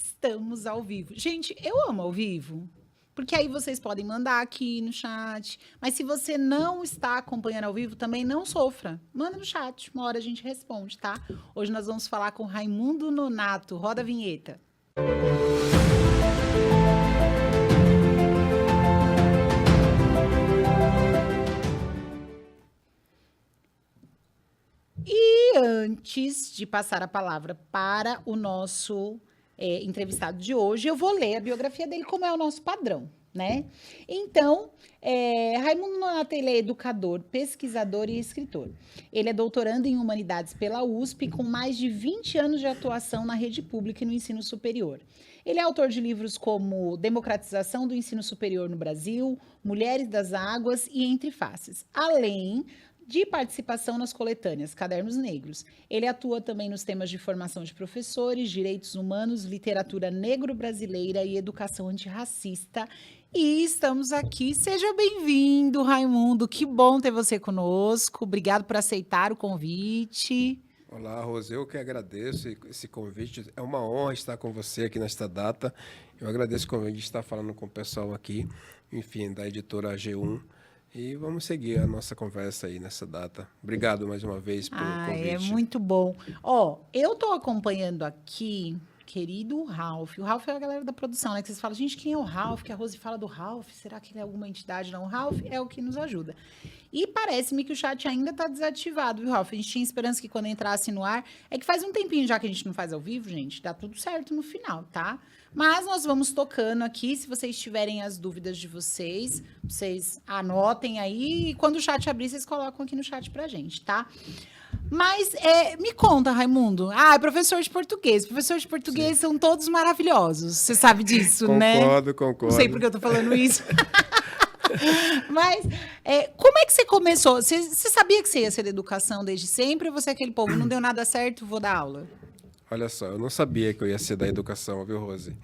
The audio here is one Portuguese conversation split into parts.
Estamos ao vivo. Gente, eu amo ao vivo, porque aí vocês podem mandar aqui no chat. Mas se você não está acompanhando ao vivo, também não sofra. Manda no chat, uma hora a gente responde, tá? Hoje nós vamos falar com Raimundo Nonato. Roda a vinheta. E antes de passar a palavra para o nosso entrevistado de hoje, eu vou ler a biografia dele, como é o nosso padrão, né? Então, Raimundo Nonato, ele é educador, pesquisador e escritor. Ele é doutorando em Humanidades pela USP, com mais de 20 anos de atuação na rede pública e no ensino superior. Ele é autor de livros como Democratização do Ensino Superior no Brasil, Mulheres das Águas e Entre Faces, além de participação nas coletâneas Cadernos Negros. Ele atua também nos temas de formação de professores, direitos humanos, literatura negro-brasileira e educação antirracista. E estamos aqui. Seja bem-vindo, Raimundo. Que bom ter você conosco. Obrigado por aceitar o convite. Olá, Rose. Eu que agradeço esse convite. É uma honra estar com você aqui nesta data. Eu agradeço o convite de estar falando com o pessoal aqui, enfim, da editora G1. E vamos seguir a nossa conversa aí nessa data. Obrigado mais uma vez pelo convite. É muito bom. Eu estou acompanhando aqui, querido Ralph. O Ralph é a galera da produção, né? Que vocês falam, gente, quem é o Ralph? Que a Rose fala do Ralph. Será que ele é alguma entidade? Não, o Ralph é o que nos ajuda. E parece-me que o chat ainda está desativado, viu, Ralph? A gente tinha esperança que quando entrasse no ar... É que faz um tempinho já que a gente não faz ao vivo, gente. Dá tudo certo no final, tá? Mas nós vamos tocando aqui. Se vocês tiverem as dúvidas de vocês anotem aí. E quando o chat abrir, vocês colocam aqui no chat pra gente, tá? Mas me conta, Raimundo. Professor de português. Professor de português Sim. São todos maravilhosos. Você sabe disso, né? Concordo. Não sei por que eu tô falando isso. Mas como é que você começou? Você sabia que você ia ser da educação desde sempre? Ou você é aquele povo, não deu nada certo, vou dar aula? Olha só, eu não sabia que eu ia ser da educação, viu, Rose?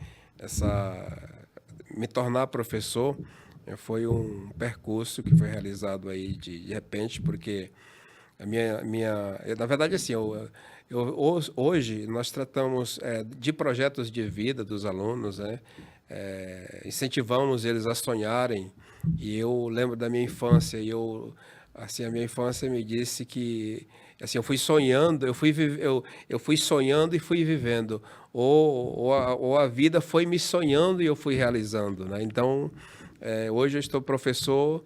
Me tornar professor foi um percurso que foi realizado aí de repente, porque na verdade, assim, hoje nós tratamos de projetos de vida dos alunos, né? Incentivamos eles a sonharem. E eu lembro da minha infância, a minha infância me disse que assim, eu fui sonhando e fui vivendo, ou a vida foi me sonhando e eu fui realizando, né? Então, hoje eu estou professor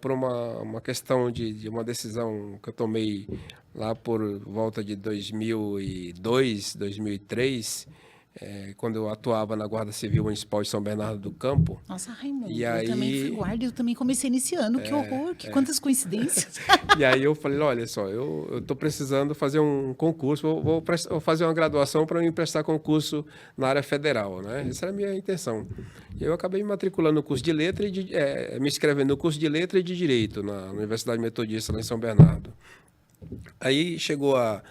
por uma questão de uma decisão que eu tomei lá por volta de 2002, 2003, quando eu atuava na Guarda Civil Municipal de São Bernardo do Campo. Nossa, Raimundo, e eu também fui guarda, eu também comecei nesse ano, que horror, quantas coincidências. E aí eu falei, olha só, eu estou precisando fazer um concurso, vou fazer uma graduação para me prestar concurso na área federal, né? Essa era a minha intenção. E eu acabei me matriculando no curso de letra me inscrevendo no curso de letra e de direito na Universidade Metodista, lá em São Bernardo. Aí chegou a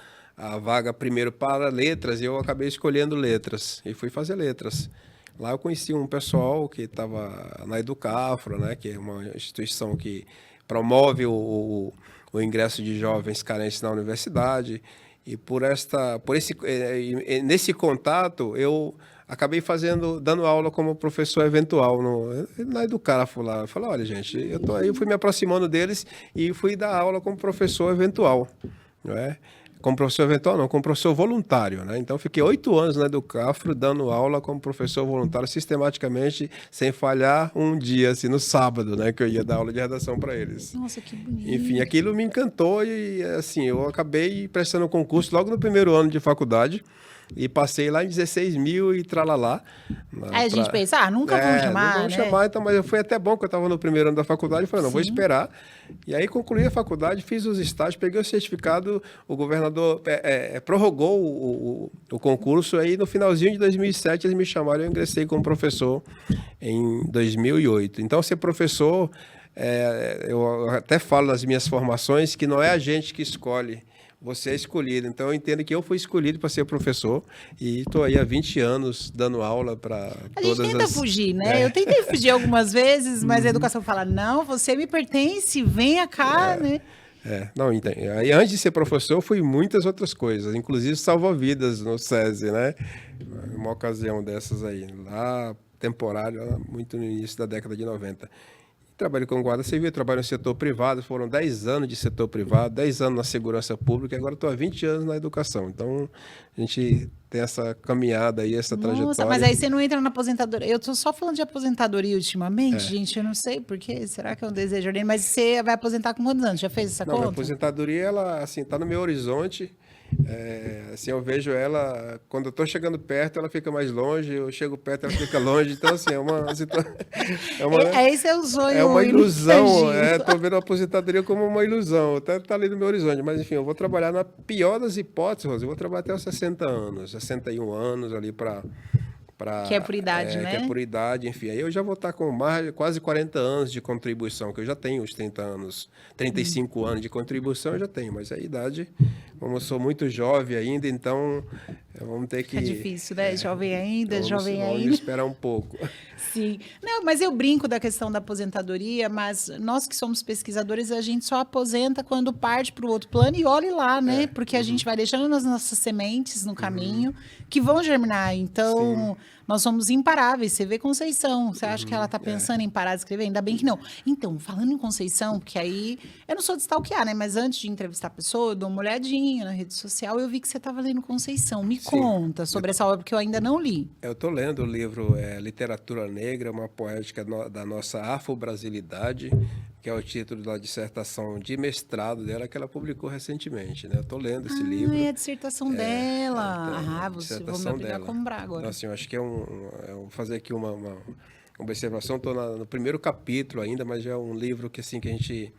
vaga primeiro para letras e eu acabei escolhendo letras e fui fazer letras. Lá eu conheci um pessoal que estava na Educafro, né, que é uma instituição que promove o ingresso de jovens carentes na universidade. E nesse contato eu acabei dando aula como professor eventual na Educafro lá. Eu falei, olha gente, eu fui me aproximando deles e fui dar aula como professor eventual, não é? Como professor eventual, não, como professor voluntário, né? Então, fiquei 8 anos na Educafro dando aula como professor voluntário, sistematicamente, sem falhar um dia, assim, no sábado, né? Que eu ia dar aula de redação para eles. Nossa, que bonito. Enfim, aquilo me encantou e, assim, eu acabei prestando concurso logo no primeiro ano de faculdade. E passei lá em 16 mil e tralalá. Aí a gente pensa, nunca vão chamar, não vão chamar, então, mas foi até bom que eu estava no primeiro ano da faculdade, falei, não, vou esperar. E aí concluí a faculdade, fiz os estágios, peguei o certificado, o governador prorrogou o concurso, aí no finalzinho de 2007 eles me chamaram e eu ingressei como professor em 2008. Então, ser professor, eu até falo nas minhas formações que não é a gente que escolhe, você é escolhido. Então, eu entendo que eu fui escolhido para ser professor e estou aí há 20 anos dando aula para todas as... A gente tenta fugir, né? Eu tentei fugir algumas vezes, mas a educação fala, não, você me pertence, venha cá, né? Não, entendo. Aí, antes de ser professor, eu fui em muitas outras coisas, inclusive salva-vidas no SESI, né? Uma ocasião dessas aí, lá, temporário, lá, muito no início da década de 90. Trabalho com guarda civil, trabalho no setor privado, foram 10 anos de setor privado, 10 anos na segurança pública, e agora estou há 20 anos na educação. Então, a gente tem essa caminhada aí, essa Nossa, trajetória. mas aí você não entra na aposentadoria. Eu tô só falando de aposentadoria ultimamente, gente. Eu não sei por quê. Será que é um desejo ali? Mas você vai aposentar com quantos anos? Já fez essa Não, minha conta? aposentadoria, ela, assim, tá no meu horizonte. Assim, eu vejo ela, quando eu tô chegando perto, ela fica mais longe, eu chego perto, ela fica longe. Então, assim, Esse é o sonho é uma ilusão. intangível. Tô vendo a aposentadoria como uma ilusão. Até tá ali no meu horizonte. Mas, enfim, eu vou trabalhar na pior das hipóteses, Rosa. Eu vou trabalhar até os 60 anos, 61 anos ali para Que é por idade, que é né? por idade, enfim. Aí eu já vou estar com quase 40 anos de contribuição, que eu já tenho os 30 anos, 35 anos de contribuição eu já tenho, mas a idade, como eu sou muito jovem ainda, então vamos ter que... É difícil, né? Jovem ainda, jovem vamos ainda. esperar um pouco. Sim. Não, mas eu brinco da questão da aposentadoria, mas nós que somos pesquisadores, a gente só aposenta quando parte para o outro plano e olhe lá, né? Porque a gente vai deixando as nossas sementes no caminho que vão germinar. Então, nós somos imparáveis. Você vê Conceição, você acha que ela está pensando em parar de escrever? Ainda bem que não. Então, falando em Conceição, porque aí, eu não sou de stalkear, né? Mas antes de entrevistar a pessoa, eu dou uma olhadinha na rede social e eu vi que você estava lendo Conceição. Me conta sobre essa obra que eu ainda não li. Eu estou lendo o livro Literatura Negra, uma poética da nossa afro-brasilidade, que é o título da dissertação de mestrado dela, que ela publicou recentemente, né? Eu estou lendo esse livro. É a dissertação dela. Então, Você vou me dissertação obrigar a dela. comprar agora. Então, assim, eu acho que vou fazer aqui uma observação. Estou no primeiro capítulo ainda, mas já é um livro que, assim, que a gente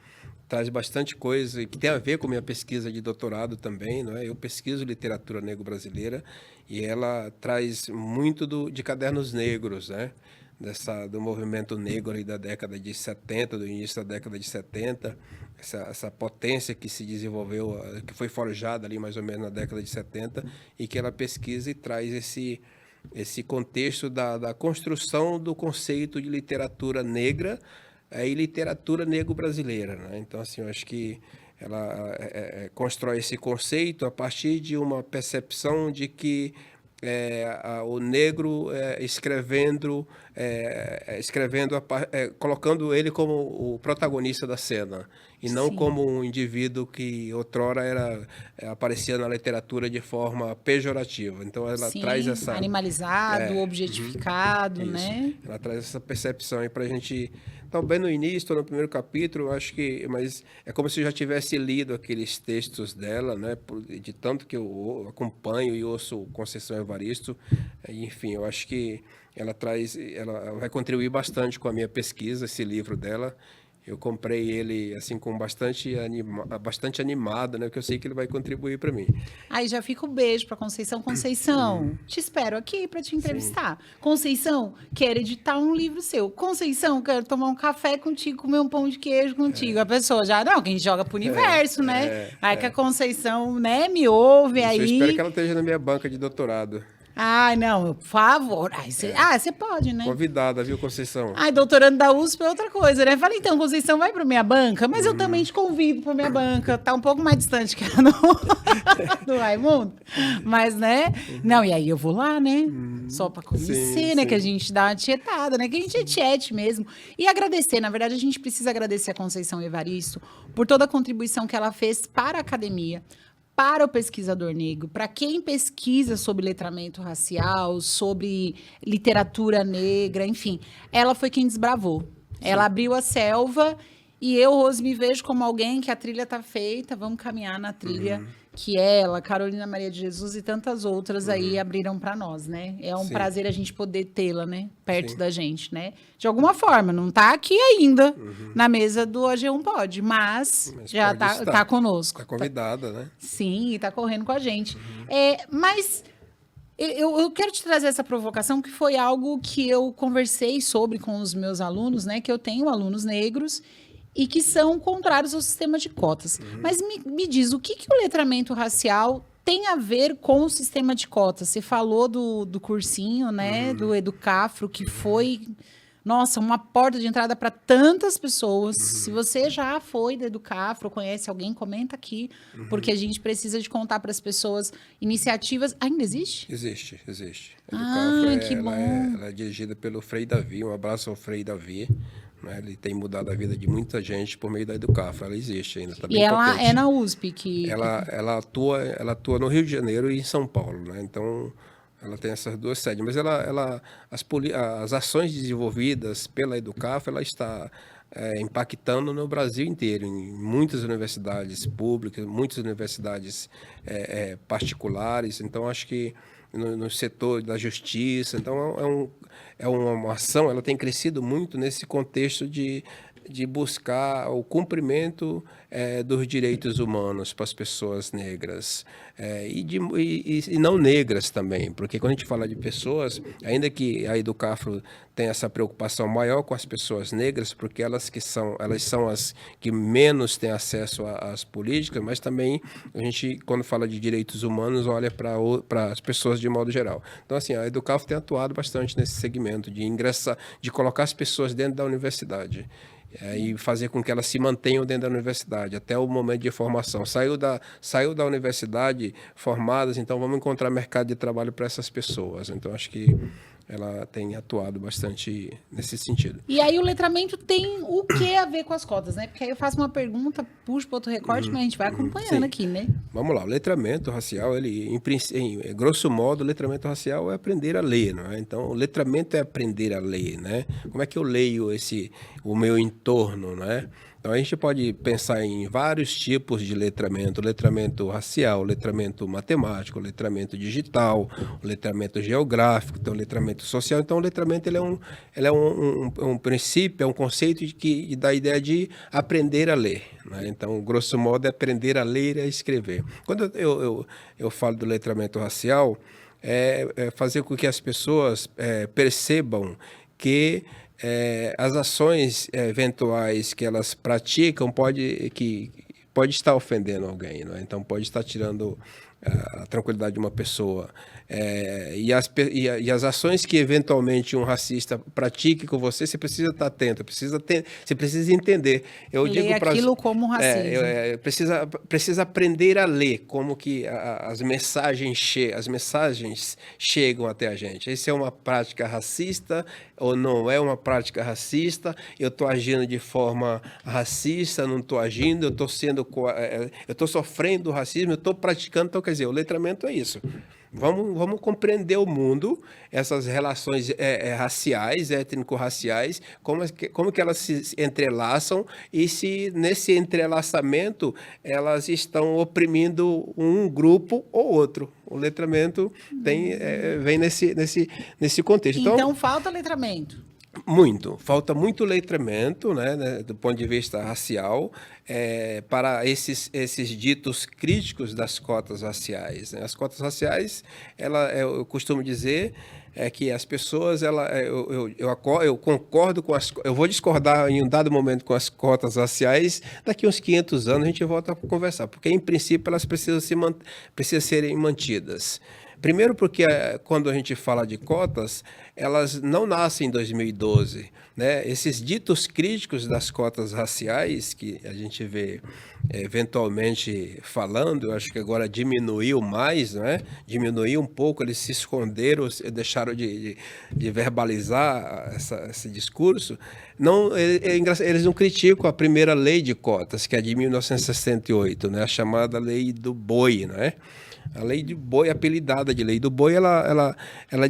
traz bastante coisa que tem a ver com a minha pesquisa de doutorado também, não é? Eu pesquiso literatura negro-brasileira e ela traz muito de cadernos negros, né? Do movimento negro aí da década de 70, do início da década de 70, essa potência que se desenvolveu, que foi forjada ali mais ou menos na década de 70, e que ela pesquisa e traz esse contexto da construção do conceito de literatura negra e literatura negro-brasileira, né? Então, assim, eu acho que ela constrói esse conceito a partir de uma percepção de que o negro colocando ele como o protagonista da cena e não Sim. como um indivíduo que outrora aparecia na literatura de forma pejorativa. Então ela Sim, traz essa animalizado, objetificado, isso. né? Ela traz essa percepção aí para a gente. Então, bem no início, estou no primeiro capítulo, eu acho que, mas é como se eu já tivesse lido aqueles textos dela, né? De tanto que eu acompanho e ouço Conceição Evaristo, enfim, eu acho que ela vai contribuir bastante com a minha pesquisa, esse livro dela. Eu comprei ele assim com bastante animado, né? Porque eu sei que ele vai contribuir para mim. Aí já fica o beijo para Conceição. Conceição, te espero aqui para te entrevistar. Conceição, quero editar um livro seu. Conceição, quero tomar um café contigo, comer um pão de queijo contigo. A pessoa já, não, quem joga pro universo, né? Aí que a Conceição, né, me ouve aí. Eu espero que ela esteja na minha banca de doutorado. Ai, não, por favor. Você pode, né? Convidada, viu, Conceição? Ai, doutorando da USP é outra coisa, né? Falei, então, Conceição, vai para minha banca, mas eu também te convido para minha banca. Tá um pouco mais distante que a do Raimundo. Mas, né? Não, e aí eu vou lá, né? Só para conhecer, sim, né? sim. Que a gente dá uma tietada, né? Que a gente é tiete mesmo. E agradecer, na verdade, a gente precisa agradecer a Conceição Evaristo por toda a contribuição que ela fez para a academia, para o pesquisador negro, para quem pesquisa sobre letramento racial, sobre literatura negra, enfim. Ela foi quem desbravou. Ela abriu a selva e eu, Rose, me vejo como alguém que a trilha está feita, vamos caminhar na trilha que ela, Carolina Maria de Jesus e tantas outras aí abriram para nós, né? É um prazer a gente poder tê-la, né? Perto da gente, né? De alguma forma, não está aqui ainda na mesa do AG1 Pod, mas já tá conosco. Está convidada, né? Sim, e está correndo com a gente. Mas eu quero te trazer essa provocação, que foi algo que eu conversei sobre com os meus alunos, né? Que eu tenho alunos negros e que são contrários ao sistema de cotas. Mas me diz, o que o letramento racial tem a ver com o sistema de cotas? Você falou do cursinho, né? Do Educafro, que foi nossa, uma porta de entrada para tantas pessoas. Se você já foi da Educafro, conhece alguém, comenta aqui, porque a gente precisa de contar para as pessoas iniciativas. Ainda existe? Existe. A Ah, que Educafro, bom. ela é dirigida pelo Frei Davi, um abraço ao Frei Davi. Né? Ele tem mudado a vida de muita gente por meio da Educafro, ela existe ainda, está E bem ela potente. é na USP que... Ela atua no Rio de Janeiro e em São Paulo, né? Então, ela tem essas duas sedes, mas as ações desenvolvidas pela Educafro, ela está impactando no Brasil inteiro, em muitas universidades públicas, muitas universidades particulares. Então, acho que no setor da justiça, então é uma ação, ela tem crescido muito nesse contexto de buscar o cumprimento dos direitos humanos para as pessoas negras e não negras também, porque quando a gente fala de pessoas, ainda que a Educafro tenha essa preocupação maior com as pessoas negras, porque elas são as que menos têm acesso às políticas, mas também a gente, quando fala de direitos humanos, olha para as pessoas de modo geral. Então, assim, a Educafro tem atuado bastante nesse segmento de ingressar, de colocar as pessoas dentro da universidade. E fazer com que elas se mantenham dentro da universidade até o momento de formação. Saiu da universidade formadas, então vamos encontrar mercado de trabalho para essas pessoas. Então, acho que ela tem atuado bastante nesse sentido. E aí o letramento tem o que a ver com as cotas, né? Porque aí eu faço uma pergunta, puxo para outro recorte, mas a gente vai acompanhando aqui, né? Vamos lá, o letramento racial, em grosso modo, o letramento racial é aprender a ler, não é? Então, o letramento é aprender a ler, né? Como é que eu leio o meu entorno, né? Então, a gente pode pensar em vários tipos de letramento racial, letramento matemático, letramento digital, letramento geográfico, então, letramento social. Então, o letramento ele é um princípio, é um conceito que dá a ideia de aprender a ler, né? Então, grosso modo, é aprender a ler e a escrever. Quando eu falo do letramento racial, é fazer com que as pessoas percebam que as ações eventuais que elas praticam pode estar ofendendo alguém, não é? Então pode estar tirando a tranquilidade de uma pessoa. E as ações que eventualmente um racista pratique com você, você precisa estar atento, você precisa entender. Eu Ler digo aquilo como racismo. precisa aprender a ler como que as mensagens chegam até a gente. Isso é uma prática racista ou não é uma prática racista? Eu estou agindo de forma racista, não estou agindo, eu estou sofrendo racismo, eu estou praticando. Então, quer dizer, o letramento é isso. Vamos compreender o mundo, essas relações raciais, étnico-raciais, como que elas se entrelaçam e se nesse entrelaçamento elas estão oprimindo um grupo ou outro. O letramento vem nesse contexto. Então falta letramento. Falta muito letramento, né, do ponto de vista racial, para esses ditos críticos das cotas raciais, né? As cotas raciais, eu costumo dizer que as pessoas, eu concordo eu vou discordar em um dado momento com as cotas raciais, daqui a uns 500 anos a gente volta a conversar, porque em princípio elas precisam serem mantidas. Primeiro porque quando a gente fala de cotas, elas não nascem em 2012, né? Esses ditos críticos das cotas raciais que a gente vê eventualmente falando, eu acho que agora diminuiu mais, né? Diminuiu um pouco, eles se esconderam, deixaram de verbalizar esse discurso. Não, eles não criticam a primeira lei de cotas, que é de 1968, né? A chamada lei do boi, né? A lei do boi, apelidada de lei do boi, ela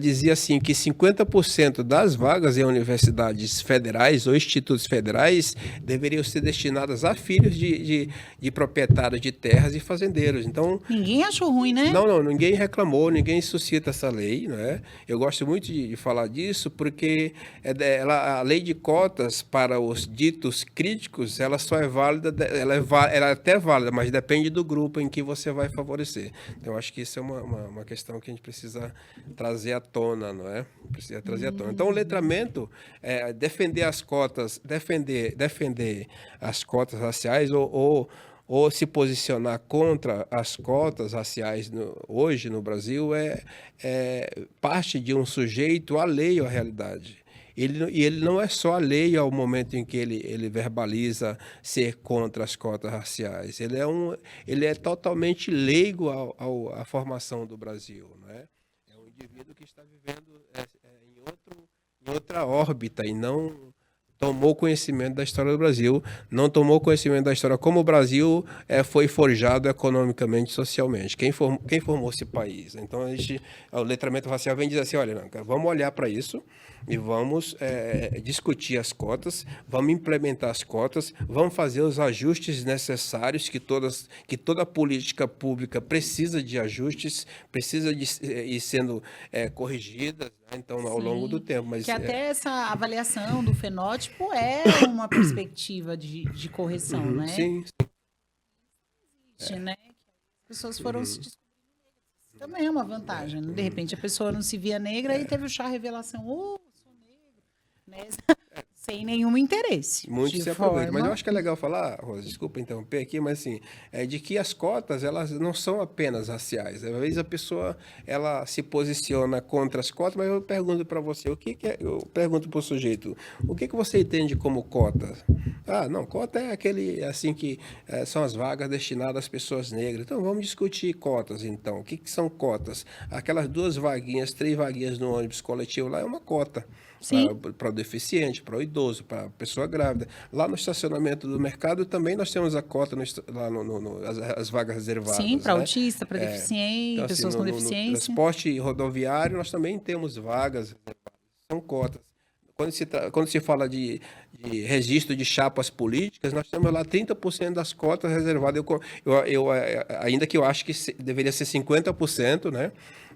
dizia assim que 50% das vagas em universidades federais ou institutos federais deveriam ser destinadas a filhos de proprietários de terras e fazendeiros. Então, ninguém achou ruim, né? Não, ninguém reclamou, ninguém suscita essa lei, né? Eu gosto muito de falar disso porque a lei de cotas para os ditos críticos, ela só é válida, ela é até válida, mas depende do grupo em que você vai favorecer. Então, eu acho que isso é uma questão que a gente precisa trazer à tona, não é? Precisa trazer à tona. Então, o letramento defender as cotas, defender as cotas raciais ou se posicionar contra as cotas raciais hoje no Brasil é parte de um sujeito alheio à realidade. ele não é só alheio ao momento em que ele verbaliza ser contra as cotas raciais. Ele é totalmente leigo à formação do Brasil, né? É um indivíduo que está vivendo em outra órbita e não tomou conhecimento da história do Brasil, não tomou conhecimento da história como o Brasil foi forjado economicamente e socialmente. Quem formou esse país? Então, o letramento racial vem dizer assim, olha, não, cara, vamos olhar para isso e vamos discutir as cotas, vamos implementar as cotas, vamos fazer os ajustes necessários que toda política pública precisa de ajustes, precisa de ir sendo corrigidas, né? Então, ao longo do tempo. Mas, que até essa avaliação do fenótipo é uma perspectiva de correção, né? Sim. Né? As pessoas foram se descobrindo negras. Também é uma vantagem. Né? De repente, a pessoa não se via negra e teve o chá revelação. Sou negro. Né? Sem nenhum interesse. Muito se aproveita. Mas eu acho que é legal falar, Rosa, desculpa interromper aqui, mas assim, de que as cotas, elas não são apenas raciais. Às vezes a pessoa, ela se posiciona contra as cotas, mas eu pergunto para você, eu pergunto para o sujeito, o que você entende como cota? Ah, não, cota é aquele, assim, que são as vagas destinadas às pessoas negras. Então, vamos discutir cotas, então. O que são cotas? Aquelas 2 vaguinhas, 3 vaguinhas no ônibus coletivo lá é uma cota. Para o deficiente, para o idoso, para a pessoa grávida. Lá no estacionamento do mercado também nós temos a cota, as vagas reservadas. Sim, para autista, para deficiente, então, pessoas com deficiência. No transporte rodoviário nós também temos vagas reservadas, são cotas. Quando se fala de registro de chapas políticas, nós temos lá 30% das cotas reservadas. Ainda que eu acho que deveria ser 50%, né?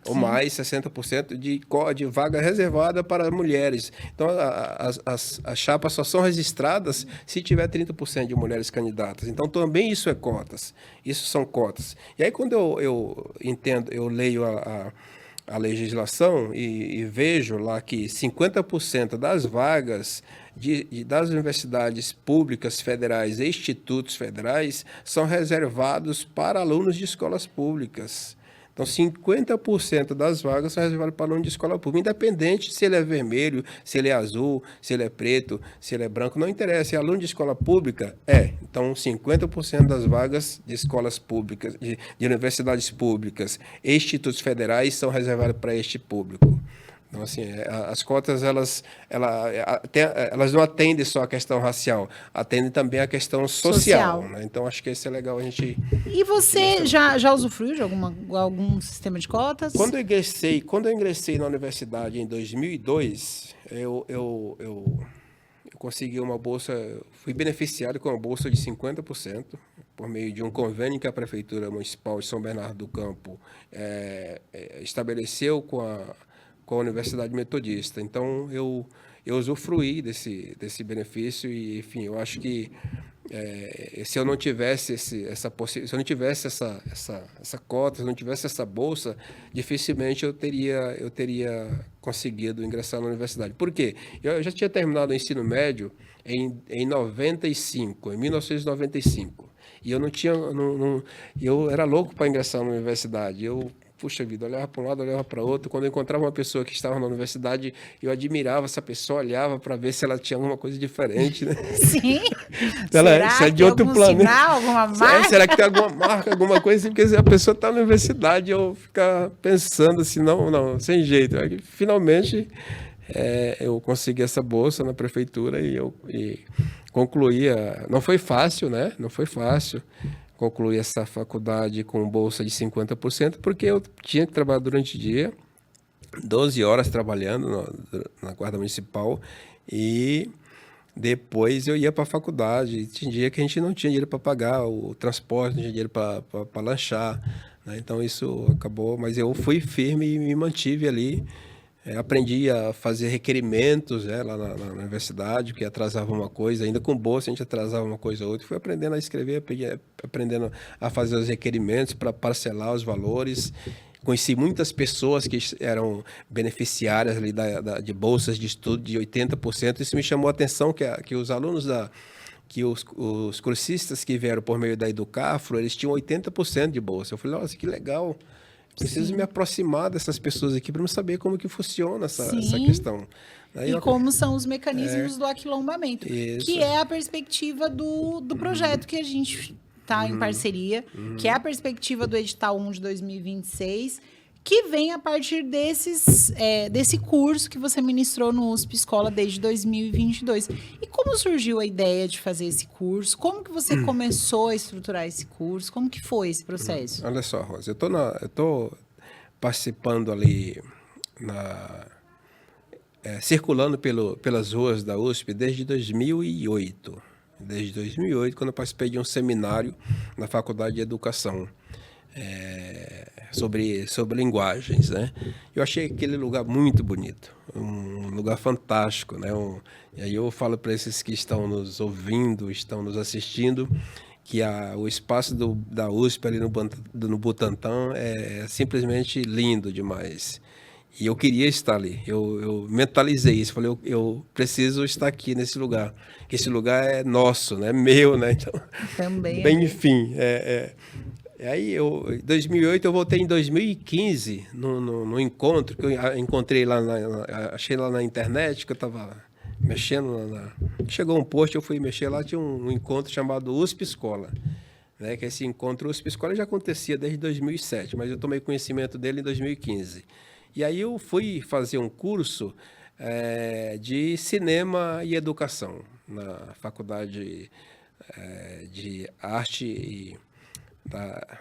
Ou mais, 60% de vaga reservada para mulheres. Então, as chapas só são registradas se tiver 30% de mulheres candidatas. Então, também isso é cotas. Isso são cotas. E aí, quando eu entendo, eu leio a legislação e vejo lá que 50% das vagas das universidades públicas federais e institutos federais são reservados para alunos de escolas públicas. Então, 50% das vagas são reservadas para aluno de escola pública, independente se ele é vermelho, se ele é azul, se ele é preto, se ele é branco, não interessa. É aluno de escola pública? Então, 50% das vagas de escolas públicas, de universidades públicas e institutos federais são reservadas para este público. Então, assim, as cotas, elas não atendem só a questão racial, atendem também a questão social. Né? Então, acho que isso é legal a gente... E você já usufruiu de algum sistema de cotas? Quando eu ingressei na universidade em 2002, eu consegui uma bolsa, fui beneficiado com uma bolsa de 50%, por meio de um convênio que a Prefeitura Municipal de São Bernardo do Campo estabeleceu com a Universidade Metodista. Então, eu usufruí desse benefício e, enfim, eu acho que se eu não tivesse se eu não tivesse essa cota, se eu não tivesse essa bolsa, dificilmente eu teria conseguido ingressar na universidade. Por quê? Eu já tinha terminado o ensino médio em 1995. E eu eu era louco para ingressar na universidade. Puxa vida, olhava para um lado, olhava para outro. Quando eu encontrava uma pessoa que estava na universidade, eu admirava essa pessoa, olhava para ver se ela tinha alguma coisa diferente, né? Sim. Será de outro planeta. Sinal, alguma marca? Será que tem alguma marca, alguma coisa assim? Porque a pessoa está na universidade, eu ficar pensando assim, não, sem jeito. Aí, finalmente, eu consegui essa bolsa na prefeitura e concluí. Não foi fácil, né? Não foi fácil concluir essa faculdade com bolsa de 50%, porque eu tinha que trabalhar durante o dia, 12 horas trabalhando na Guarda Municipal, e depois eu ia para a faculdade. Tinha dia que a gente não tinha dinheiro para pagar o transporte, não tinha dinheiro para lanchar, né? Então isso acabou, mas eu fui firme e me mantive ali. Aprendi a fazer requerimentos lá na universidade, que atrasava uma coisa, ainda com bolsa a gente atrasava uma coisa ou outra. Fui aprendendo a escrever, aprendendo a fazer os requerimentos para parcelar os valores. Conheci muitas pessoas que eram beneficiárias ali de bolsas de estudo de 80%. Isso me chamou a atenção, que os alunos que os cursistas que vieram por meio da Educafro, eles tinham 80% de bolsa. Eu falei, nossa, que legal. Preciso Sim. me aproximar dessas pessoas aqui para eu saber como que funciona essa Sim. questão. Aí E como são os mecanismos do aquilombamento, que isso. é a perspectiva do projeto que a gente está em parceria, que é a perspectiva do edital 1 de 2026, que vem a partir desse curso que você ministrou no USP Escola desde 2022. E como surgiu a ideia de fazer esse curso? Como que você começou a estruturar esse curso? Como que foi esse processo? Olha só, Rosa, eu tô participando ali circulando pelas ruas da USP desde 2008. Desde 2008, quando eu participei de um seminário na Faculdade de Educação sobre linguagens, né? Eu achei aquele lugar muito bonito, um lugar fantástico, né? E aí eu falo para esses que estão nos ouvindo, estão nos assistindo, que o espaço da USP ali no Butantã é simplesmente lindo demais. E eu queria estar ali, eu mentalizei isso, falei, eu preciso estar aqui nesse lugar, que esse lugar é nosso, né? Meu, né? Então, Também é bem, enfim, aí em 2008 eu voltei em 2015 no encontro que eu encontrei lá, achei lá na internet, que eu estava mexendo chegou um post, eu fui mexer lá, tinha um encontro chamado USP Escola, né? Que esse encontro USP Escola já acontecia desde 2007, mas eu tomei conhecimento dele em 2015. E aí eu fui fazer um curso de cinema e educação na Faculdade de Arte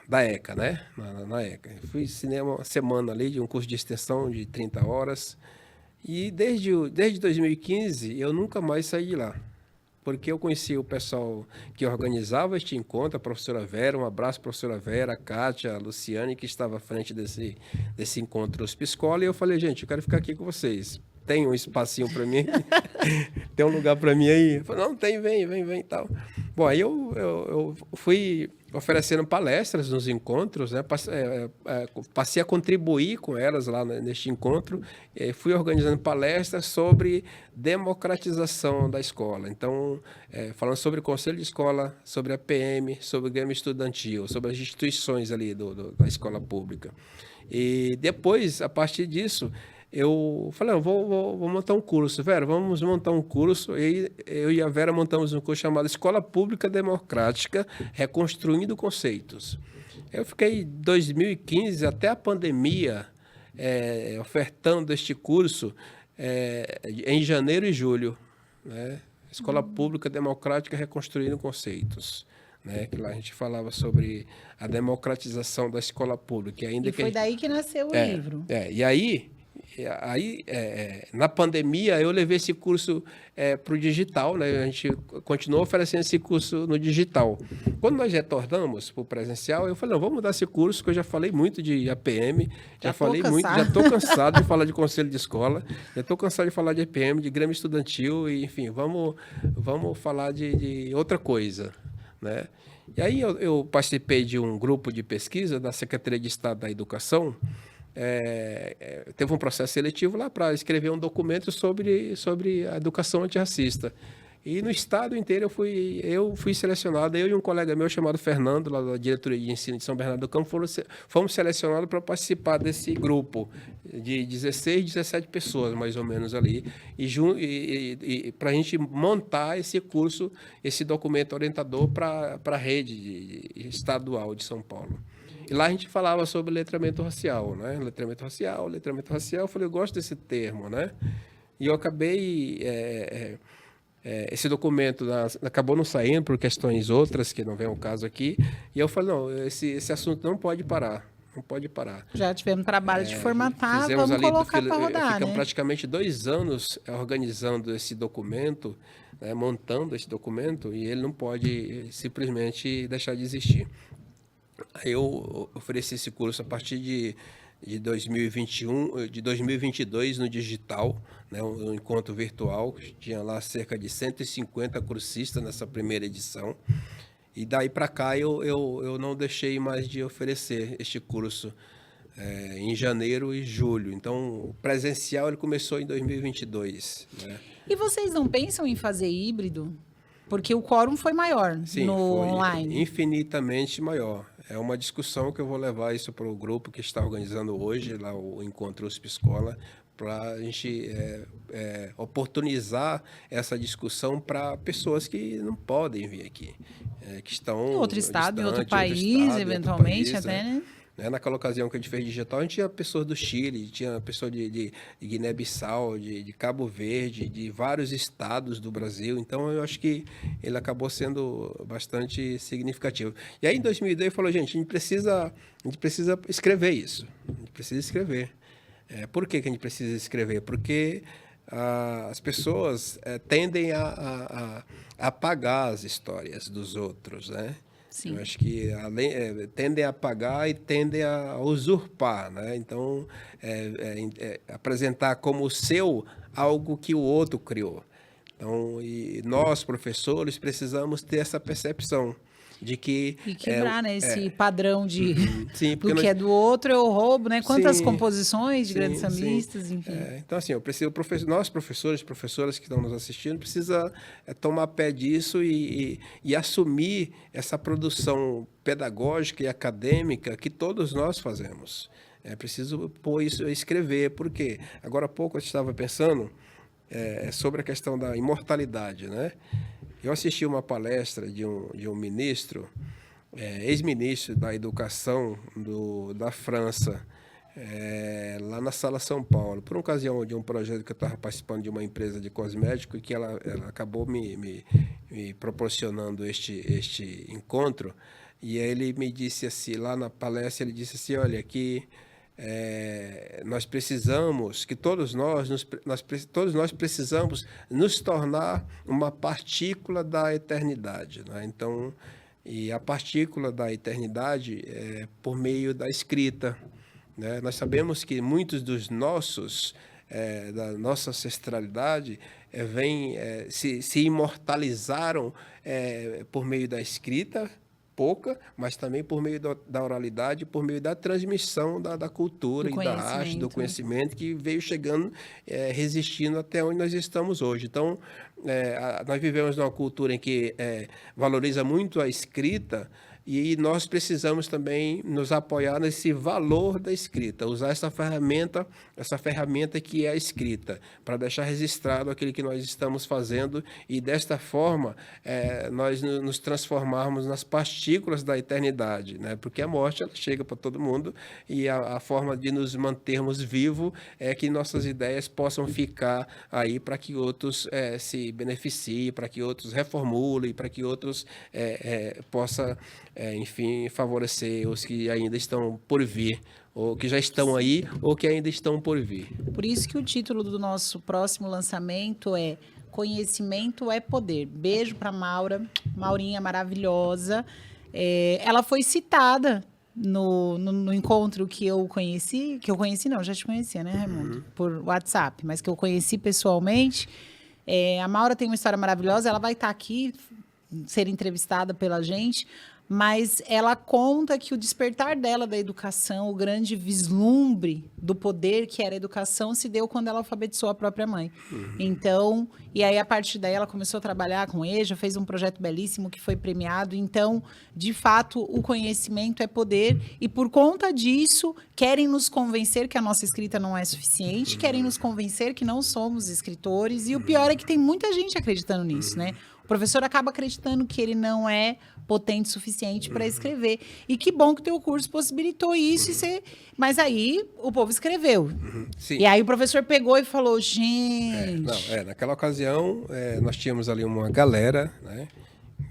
da ECA, né? Na ECA. Fui cinema uma semana ali, de um curso de extensão de 30 horas. E desde 2015 eu nunca mais saí de lá. Porque eu conheci o pessoal que organizava este encontro, a professora Vera, um abraço, professora Vera, a Kátia, a Luciane, que estava à frente desse encontro USP Escola, e eu falei, gente, eu quero ficar aqui com vocês. Tem um espacinho para mim? Tem um lugar para mim aí? Eu falei, não, tem, vem e tal. Bom, aí eu fui oferecendo palestras nos encontros, né? Passei a contribuir com elas lá neste encontro, fui organizando palestras sobre democratização da escola. Então, falando sobre o conselho de escola, sobre a PM, sobre o Grêmio Estudantil, sobre as instituições ali da escola pública. E depois, a partir disso, eu falei, vou montar um curso. Vera, vamos montar um curso. E eu e a Vera montamos um curso chamado Escola Pública Democrática, Reconstruindo Conceitos. Eu fiquei 2015 até a pandemia ofertando este curso em janeiro e julho, né? Escola Pública Democrática, Reconstruindo Conceitos. Né, que lá a gente falava sobre a democratização da escola pública. E foi daí que nasceu o livro. E aí na pandemia, eu levei esse curso para o digital, né? A gente continuou oferecendo esse curso no digital. Quando nós retornamos para o presencial, eu falei, não, vamos mudar esse curso, que eu já falei muito de APM, já estou cansado de falar de conselho de escola, já estou cansado de falar de APM, de Grêmio Estudantil, e, enfim, vamos falar de outra coisa, né? E aí eu participei de um grupo de pesquisa da Secretaria de Estado da Educação. Teve um processo seletivo lá para escrever um documento sobre a educação antirracista. E no estado inteiro eu fui selecionado, eu e um colega meu chamado Fernando, lá da Diretoria de Ensino de São Bernardo do Campo, fomos selecionados para participar desse grupo de 16, 17 pessoas, mais ou menos, ali, e para a gente montar esse curso, esse documento orientador para a rede estadual de São Paulo. E lá a gente falava sobre letramento racial, né? Letramento racial. Eu falei, eu gosto desse termo, né? E eu acabei... esse documento acabou não saindo por questões outras, que não vem ao caso aqui. E eu falei, não, esse assunto não pode parar. Não pode parar. Já tivemos trabalho de formatar, vamos colocar para rodar, ficamos né? praticamente 2 anos organizando esse documento, né? Montando esse documento, e ele não pode simplesmente deixar de existir. Aí eu ofereci esse curso a partir de 2022 no digital, né, um encontro virtual, tinha lá cerca de 150 cursistas nessa primeira edição. E daí para cá eu não deixei mais de oferecer este curso em janeiro e julho. Então, o presencial ele começou em 2022. Né? E vocês não pensam em fazer híbrido? Porque o quórum foi maior. Sim, no foi online. Infinitamente maior. É uma discussão que eu vou levar isso para o grupo que está organizando hoje, lá o Encontro USP Escola, para a gente oportunizar essa discussão para pessoas que não podem vir aqui, que Em estão outro estado, em outro distante, em outro país, estado, em outro eventualmente, país, até, né? né? Naquela ocasião que a gente fez digital, a gente tinha pessoas do Chile, tinha pessoas de Guiné-Bissau, de Cabo Verde, de vários estados do Brasil. Então, eu acho que ele acabou sendo bastante significativo. E aí, em 2002, ele falou, gente, a gente precisa escrever isso. A gente precisa escrever. Por que que a gente precisa escrever? Porque as pessoas tendem a apagar as histórias dos outros, né? Eu Sim. acho que tendem a apagar e tendem a usurpar, né? Então, apresentar como seu algo que o outro criou. Então, e nós, professores, precisamos ter essa percepção de que E quebrar, né, esse padrão de sim, do porque que nós é do outro eu roubo, né? Quantas sim, composições de grandes sim, sim. sambistas, enfim. Então, assim, eu preciso, nós, professores, professoras que estão nos assistindo, precisa tomar pé disso e assumir essa produção pedagógica e acadêmica que todos nós fazemos. É preciso pôr isso, escrever, porque agora há pouco eu estava pensando sobre a questão da imortalidade, né? Eu assisti uma palestra de um ministro, ex-ministro da Educação da França, lá na Sala São Paulo, por ocasião de um projeto que eu estava participando de uma empresa de cosmético e que ela acabou me proporcionando este encontro. E aí ele me disse assim, lá na palestra, ele disse assim, olha, que nós precisamos, que todos nós precisamos nos tornar uma partícula da eternidade, né? Então, e a partícula da eternidade é por meio da escrita, né? Nós sabemos que muitos dos nossos, da nossa ancestralidade, se imortalizaram por meio da escrita, pouca, mas também por meio da oralidade, por meio da transmissão da cultura Do e da arte, do conhecimento, né? conhecimento que veio chegando, resistindo até onde nós estamos hoje. Então, nós vivemos numa cultura em que valoriza muito a escrita e nós precisamos também nos apoiar nesse valor da escrita, usar essa ferramenta que é a escrita, para deixar registrado aquilo que nós estamos fazendo e desta forma nós nos transformarmos nas partículas da eternidade, né? Porque a morte ela chega para todo mundo e a forma de nos mantermos vivos é que nossas ideias possam ficar aí para que outros se beneficiem, para que outros reformulem, para que outros possam enfim, favorecer os que ainda estão por vir, ou que já estão aí, ou que ainda estão por vir. Por isso que o título do nosso próximo lançamento é Conhecimento é Poder. Beijo para Maura, Maurinha maravilhosa. Ela foi citada no encontro que eu conheci não, já te conhecia, né, Raimundo? Por WhatsApp, mas que eu conheci pessoalmente. A Maura tem uma história maravilhosa, ela vai estar aqui, ser entrevistada pela gente, mas ela conta que o despertar dela da educação, o grande vislumbre do poder que era a educação, se deu quando ela alfabetizou a própria mãe. Então, e aí a partir daí ela começou a trabalhar com EJA, fez um projeto belíssimo que foi premiado. Então, de fato, o conhecimento é poder e por conta disso, querem nos convencer que a nossa escrita não é suficiente, querem nos convencer que não somos escritores e o pior é que tem muita gente acreditando nisso, né? O professor acaba acreditando que ele não é potente o suficiente para escrever. E que bom que o teu curso possibilitou isso. Mas aí o povo escreveu. Sim. E aí o professor pegou e falou, gente... Naquela ocasião, nós tínhamos ali uma galera, né?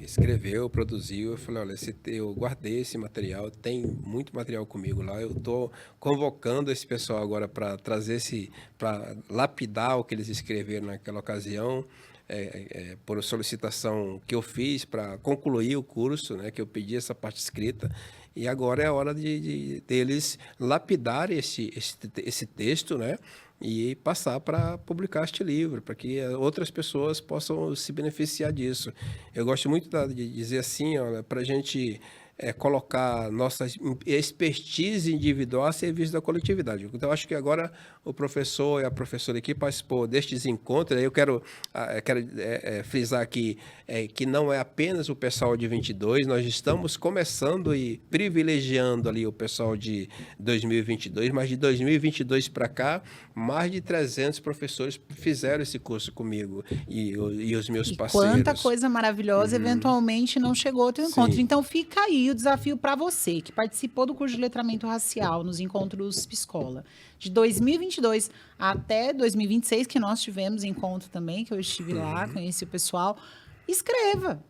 Escreveu, produziu. Eu falei, olha, eu guardei esse material, tem muito material comigo lá. Eu estou convocando esse pessoal agora para trazer para lapidar o que eles escreveram naquela ocasião. Por solicitação que eu fiz para concluir o curso, né, que eu pedi essa parte escrita, e agora é a hora deles lapidar esse texto, né, e passar para publicar este livro, para que outras pessoas possam se beneficiar disso. Eu gosto muito de dizer assim, para a gente colocar nossa expertise individual a serviço da coletividade. Então, acho que agora o professor e a professora aqui participou destes encontros. Eu quero frisar aqui que não é apenas o pessoal de 22, nós estamos começando e privilegiando ali o pessoal de 2022, mas de 2022 para cá, mais de 300 professores fizeram esse curso comigo e os meus parceiros. Quanta coisa maravilhosa, eventualmente não chegou ao teu encontro. Sim. Então fica aí o desafio para você, que participou do curso de letramento racial nos encontros Pscola, de 2022 até 2026, que nós tivemos encontro também, que eu estive lá, conheci o pessoal. Escreva.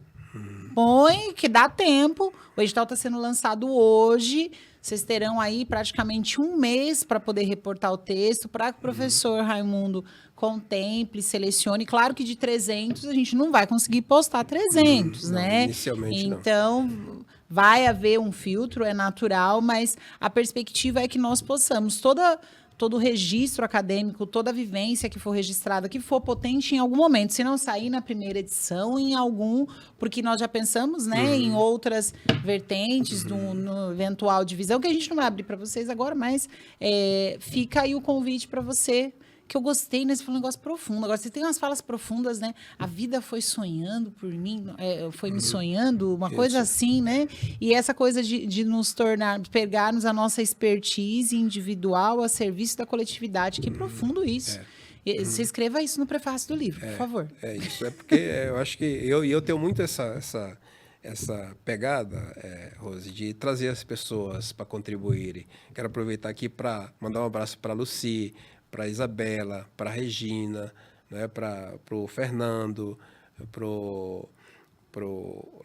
Põe, que dá tempo. O edital está sendo lançado hoje. Vocês terão aí praticamente um mês para poder reportar o texto, para que o professor Raimundo contemple, selecione. Claro que de 300 a gente não vai conseguir postar 300, não, né? inicialmente não. Então, vai haver um filtro, é natural, mas a perspectiva é que nós possamos todo o registro acadêmico, toda a vivência que for registrada, que for potente em algum momento, se não sair na primeira edição, em algum, porque nós já pensamos, né, em outras vertentes, no eventual divisão, que a gente não vai abrir para vocês agora, mas fica aí o convite para você, que eu gostei, né? Você falou um negócio profundo. Agora, você tem umas falas profundas, né? A vida foi sonhando por mim, foi me sonhando, uma coisa assim, né? E essa coisa de nos pegarmos a nossa expertise individual a serviço da coletividade. Que profundo isso. Você escreva isso no prefácio do livro, por favor. É isso, porque eu acho que eu tenho muito essa pegada, Rose, de trazer as pessoas para contribuírem. Quero aproveitar aqui para mandar um abraço para a Lucy, para a Isabela, para a Regina, né, para o Fernando, para o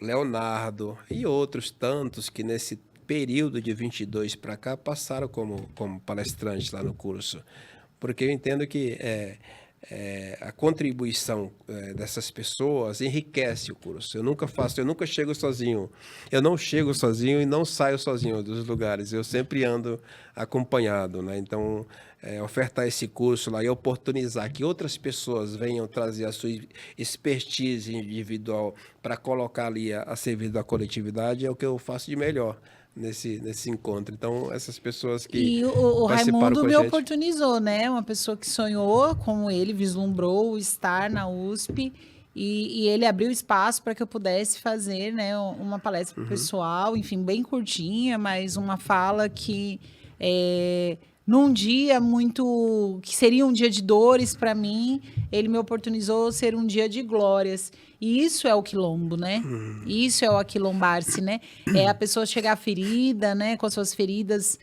Leonardo e outros tantos que nesse período de 22 para cá passaram como palestrantes lá no curso. Porque eu entendo que a contribuição dessas pessoas enriquece o curso. Eu nunca chego sozinho. Eu não chego sozinho e não saio sozinho dos lugares. Eu sempre ando acompanhado, né? Então, ofertar esse curso lá e oportunizar que outras pessoas venham trazer a sua expertise individual para colocar ali a serviço da coletividade é o que eu faço de melhor nesse encontro. Então, essas pessoas que E o Raimundo me gente... oportunizou, né? Uma pessoa que sonhou, como ele, vislumbrou estar na USP e ele abriu espaço para que eu pudesse fazer, né, uma palestra para o pessoal, enfim, bem curtinha, mas uma fala que num dia que seria um dia de dores para mim, ele me oportunizou ser um dia de glórias. E isso é o quilombo, né? Isso é o aquilombar-se, né? É a pessoa chegar ferida, né? Com as suas feridas,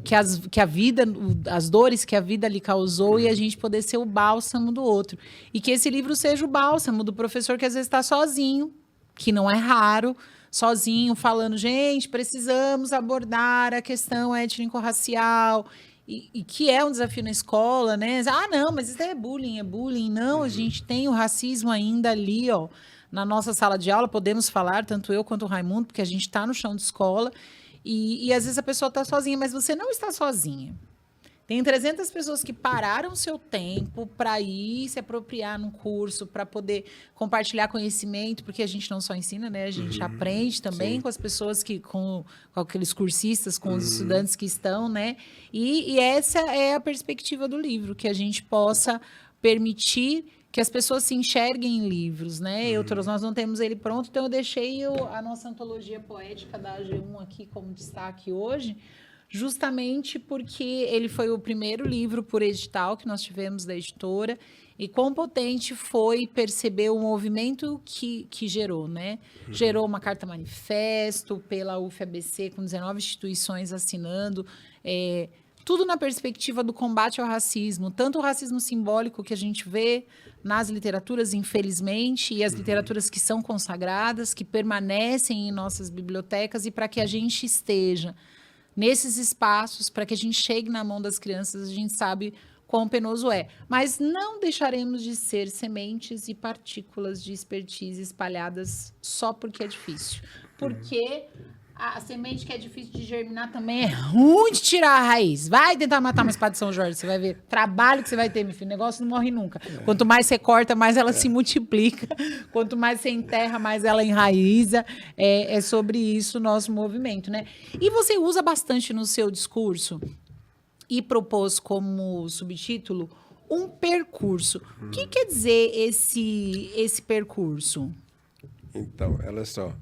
que a vida, as dores que a vida lhe causou, e a gente poder ser o bálsamo do outro. E que esse livro seja o bálsamo do professor que às vezes está sozinho, que não é raro, sozinho, falando, gente, precisamos abordar a questão étnico-racial, e que é um desafio na escola, né? Ah, não, mas isso é bullying. Não, a gente tem o racismo ainda ali, ó, na nossa sala de aula, podemos falar, tanto eu quanto o Raimundo, porque a gente está no chão de escola, e às vezes a pessoa está sozinha, mas você não está sozinha. Tem 300 pessoas que pararam seu tempo para ir se apropriar num curso, para poder compartilhar conhecimento, porque a gente não só ensina, né? A gente aprende também Sim. com as pessoas com aqueles cursistas, com os estudantes que estão, né? E essa é a perspectiva do livro, que a gente possa permitir que as pessoas se enxerguem em livros, né? Nós não temos ele pronto, então eu deixei a nossa antologia poética da AG1 aqui como destaque hoje, justamente porque ele foi o primeiro livro por edital que nós tivemos da editora, e quão potente foi perceber o movimento que gerou, né? Gerou uma carta manifesto pela UFABC, com 19 instituições assinando, tudo na perspectiva do combate ao racismo, tanto o racismo simbólico que a gente vê nas literaturas, infelizmente, e as literaturas que são consagradas, que permanecem em nossas bibliotecas, e para que a gente esteja nesses espaços, para que a gente chegue na mão das crianças, a gente sabe quão penoso é. Mas não deixaremos de ser sementes e partículas de expertise espalhadas só porque é difícil. Porque A semente que é difícil de germinar também é ruim de tirar a raiz. Vai tentar matar uma espada de São Jorge, você vai ver. Trabalho que você vai ter, meu filho. O negócio não morre nunca. Quanto mais você corta, mais ela se multiplica. Quanto mais você enterra, mais ela enraiza. É sobre isso o nosso movimento, né? E você usa bastante no seu discurso e propôs como subtítulo um percurso. O que quer dizer esse percurso? Então, olha só,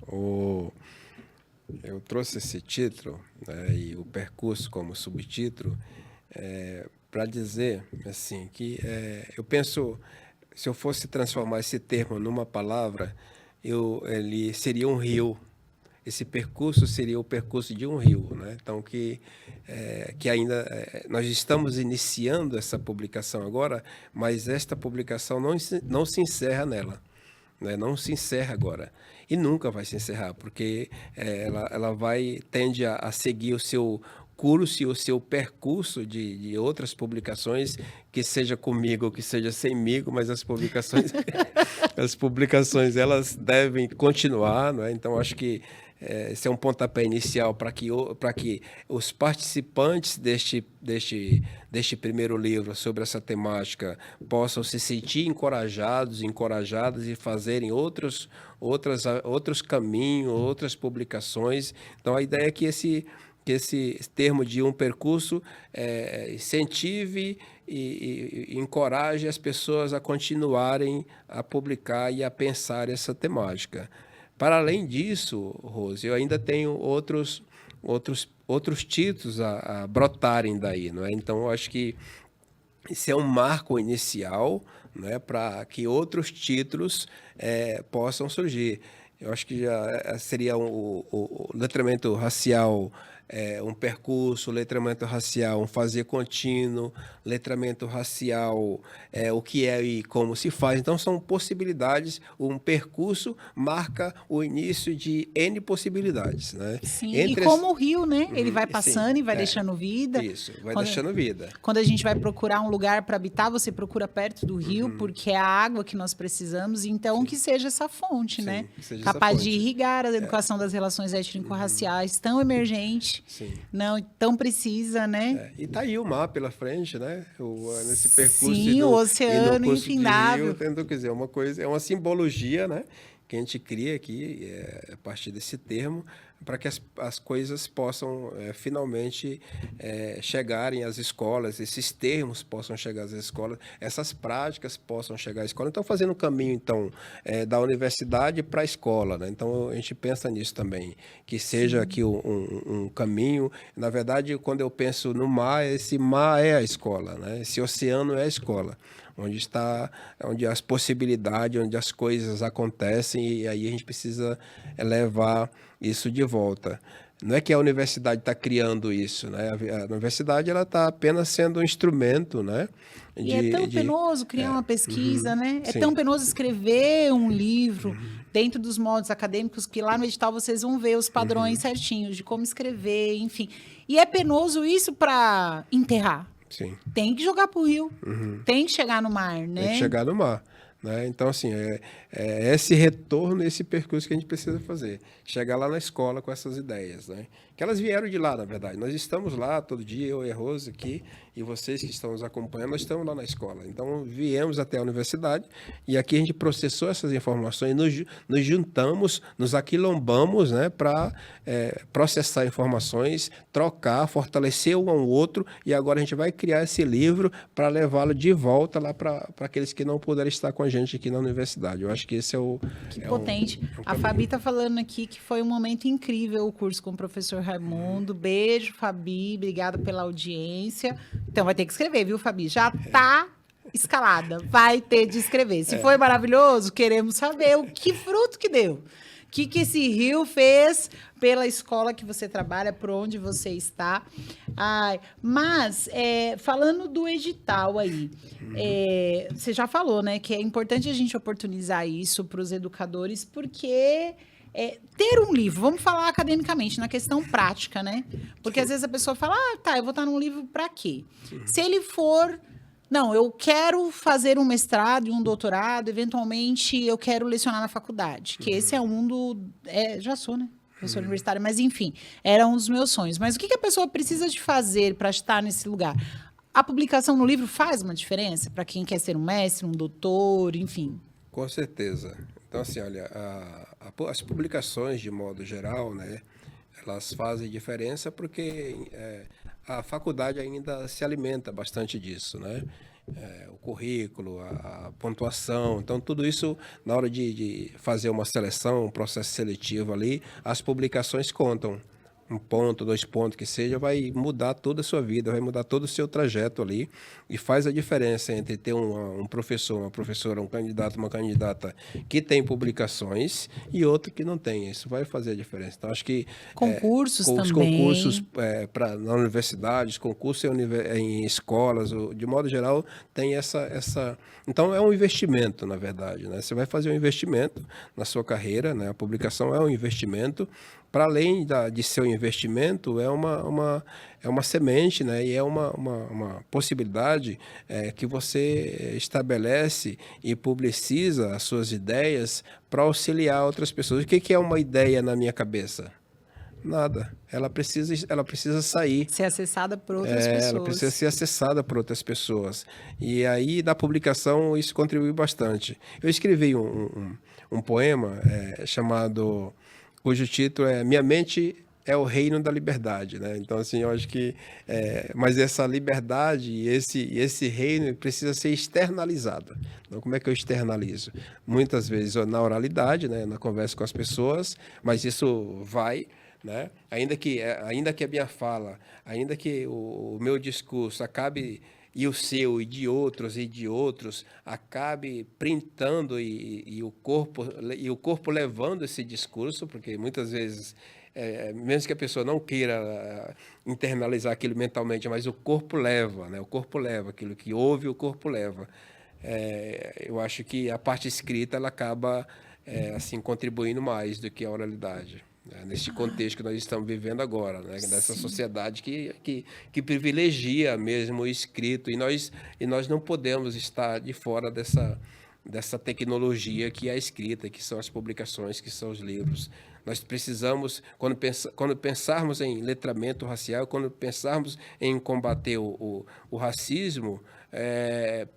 eu trouxe esse título, né, e o percurso como subtítulo para dizer assim que eu penso, se eu fosse transformar esse termo numa palavra, ele seria um rio. Esse percurso seria o percurso de um rio, né? Então que ainda nós estamos iniciando essa publicação agora, mas esta publicação não se encerra nela, né? Não se encerra agora e nunca vai se encerrar, porque ela tende a seguir o seu curso e o seu percurso de outras publicações, que seja comigo ou que seja semigo, mas as publicações elas devem continuar, não é? Então acho que esse é um pontapé inicial para que os participantes deste primeiro livro sobre essa temática possam se sentir encorajadas e fazerem outros caminhos, outras publicações. Então, a ideia é que esse termo de um percurso incentive e encoraje as pessoas a continuarem a publicar e a pensar essa temática. Para além disso, Rose, eu ainda tenho outros títulos a brotarem daí, não é? Então, eu acho que esse é um marco inicial, né, para que outros títulos possam surgir. Eu acho que já seria o letramento racial, um percurso, letramento racial, um fazer contínuo, letramento racial, o que é e como se faz. Então, são possibilidades. Um percurso marca o início de N possibilidades, né? Sim, e como o rio, né? Ele vai passando, sim, e vai deixando vida. Isso, vai deixando vida. Quando a gente vai procurar um lugar para habitar, você procura perto do rio, porque é a água que nós precisamos. Então, que seja essa fonte, né? Capaz de irrigar a educação das relações étnico-raciais, tão emergente. Sim. Não, tão precisa, né? E tá aí o mar pela frente, né? Nesse percurso. Sim, o oceano infindável. Quer dizer, é uma simbologia, né? Que a gente cria aqui, a partir desse termo, para que as coisas possam finalmente chegarem às escolas, esses termos possam chegar às escolas, essas práticas possam chegar à escola. Então, fazendo o caminho, então, da universidade para a escola, né? Então, a gente pensa nisso também, que seja aqui um caminho. Na verdade, quando eu penso no mar, esse mar é a escola, né? Esse oceano é a escola, onde as possibilidades, onde as coisas acontecem, e aí a gente precisa levar isso de volta. Não é que a universidade está criando isso, né? A universidade ela está apenas sendo um instrumento, né? E é tão penoso criar uma pesquisa, né? É tão penoso escrever um livro dentro dos moldes acadêmicos, que lá no edital vocês vão ver os padrões certinhos de como escrever, enfim. E é penoso isso para enterrar. Sim. Tem que jogar para o rio, tem que chegar no mar, né? Tem que chegar no mar, né? Então, assim, esse retorno, esse percurso que a gente precisa fazer. Chegar lá na escola com essas ideias, né? Que elas vieram de lá, na verdade. Nós estamos lá todo dia, eu e a Rose aqui, e vocês que estão nos acompanhando, nós estamos lá na escola. Então, viemos até a universidade e aqui a gente processou essas informações, nos juntamos, nos aquilombamos, né, para processar informações, trocar, fortalecer um ao outro, e agora a gente vai criar esse livro para levá-lo de volta lá para aqueles que não puderam estar com a gente aqui na universidade. Eu acho que esse é o... Que potente. A Fabi está falando aqui que foi um momento incrível o curso com o professor Raimundo. Beijo, Fabi. Obrigada pela audiência. Então vai ter que escrever, viu, Fabi? Já tá escalada. Vai ter de escrever. Se foi maravilhoso, queremos saber o que fruto que deu. O que esse rio fez pela escola que você trabalha, por onde você está. Mas, falando do edital aí, você já falou, né, que é importante a gente oportunizar isso para os educadores, porque ter um livro, vamos falar academicamente, na questão prática, né? Porque às vezes a pessoa fala, eu vou estar num livro para quê? Se ele for... Não, eu quero fazer um mestrado e um doutorado, eventualmente eu quero lecionar na faculdade, que esse é um do... já sou, né? professora universitária, mas enfim, era um dos meus sonhos. Mas o que a pessoa precisa de fazer para estar nesse lugar? A publicação no livro faz uma diferença para quem quer ser um mestre, um doutor, enfim? Com certeza. Então, assim, olha, as publicações, de modo geral, né, elas fazem diferença porque a faculdade ainda se alimenta bastante disso, né? O currículo, a pontuação, então tudo isso, na hora de fazer uma seleção, um processo seletivo ali, as publicações contam. 1 ponto, 2 pontos que seja, vai mudar toda a sua vida, vai mudar todo o seu trajeto ali e faz a diferença entre ter um professor, uma professora, um candidato, uma candidata que tem publicações e outro que não tem. Isso vai fazer a diferença. Então, acho que concursos os também. concursos na universidade, concursos em escolas, de modo geral, tem essa... Então, é um investimento, na verdade, né? Você vai fazer um investimento na sua carreira, né? A publicação é um investimento. Para além de ser um investimento, é uma semente, né? E é uma possibilidade que você estabelece e publiciza as suas ideias para auxiliar outras pessoas. O que é uma ideia na minha cabeça? Nada. Ela precisa sair. Ser acessada por outras pessoas. Ela precisa ser acessada por outras pessoas. E aí, na publicação, isso contribui bastante. Eu escrevi um poema cujo título é Minha Mente é o Reino da Liberdade, né? Então, assim, eu acho que... mas essa liberdade e esse reino precisa ser externalizado. Então, como é que eu externalizo? Muitas vezes na oralidade, né? Na conversa com as pessoas, mas isso vai... né? Ainda que a minha fala, ainda que o meu discurso acabe... e o seu, e de outros, acabe printando e o corpo levando esse discurso, porque muitas vezes, mesmo que a pessoa não queira internalizar aquilo mentalmente, mas o corpo leva, né? O corpo leva, aquilo que ouve, o corpo leva. Eu acho que a parte escrita ela acaba assim, contribuindo mais do que a oralidade. Neste contexto que nós estamos vivendo agora, né? Nessa sociedade que privilegia mesmo o escrito, e nós não podemos estar de fora dessa tecnologia que é a escrita, que são as publicações, que são os livros. Nós precisamos, quando pensarmos em letramento racial, quando pensarmos em combater o racismo,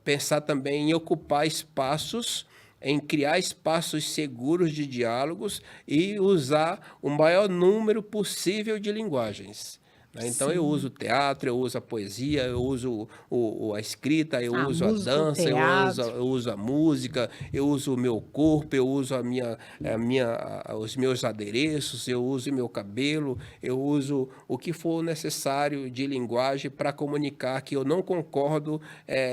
pensar também em ocupar espaços, em criar espaços seguros de diálogos e usar o maior número possível de linguagens. Então, Sim. Eu uso o teatro, eu uso a poesia, eu uso a escrita, eu uso a dança, eu uso a música, eu uso o meu corpo, eu uso os meus adereços, eu uso o meu cabelo, eu uso o que for necessário de linguagem para comunicar que eu não concordo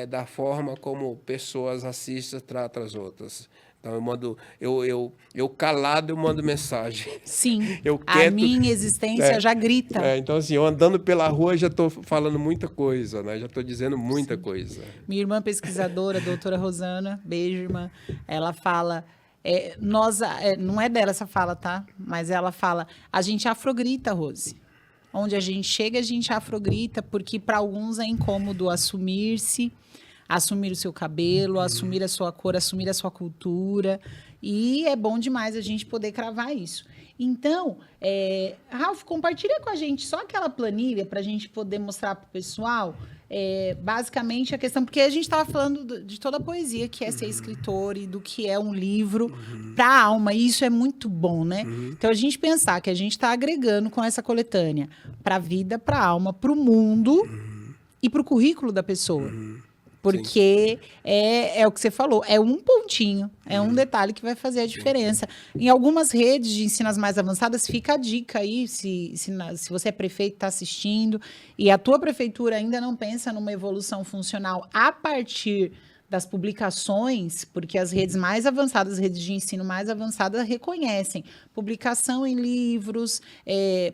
da forma como pessoas racistas tratam as outras. Então, eu calado, eu mando mensagem. Sim, a minha existência já grita. Então, assim, eu andando pela rua já estou falando muita coisa, né? Já estou dizendo muita Sim. coisa. Minha irmã pesquisadora, a doutora Rosana, beijo, irmã, ela fala... não é dela essa fala, tá? Mas ela fala, a gente afrogrita, Rose. Onde a gente chega, a gente afrogrita, porque para alguns é incômodo assumir-se, assumir o seu cabelo, assumir a sua cor, assumir a sua cultura. E é bom demais a gente poder cravar isso. Então, Ralf, compartilha com a gente só aquela planilha para a gente poder mostrar para o pessoal, basicamente, a questão... Porque a gente estava falando de toda a poesia, que é ser escritor, e do que é um livro para a alma. E isso é muito bom, né? Então, a gente pensar que a gente está agregando com essa coletânea para a vida, para a alma, para o mundo e para o currículo da pessoa. Porque é o que você falou, é um pontinho, é um detalhe que vai fazer a diferença. Em algumas redes de ensino mais avançadas, fica a dica aí, se você é prefeito, está assistindo, e a tua prefeitura ainda não pensa numa evolução funcional a partir das publicações, porque as redes mais avançadas, as redes de ensino mais avançadas reconhecem publicação em livros,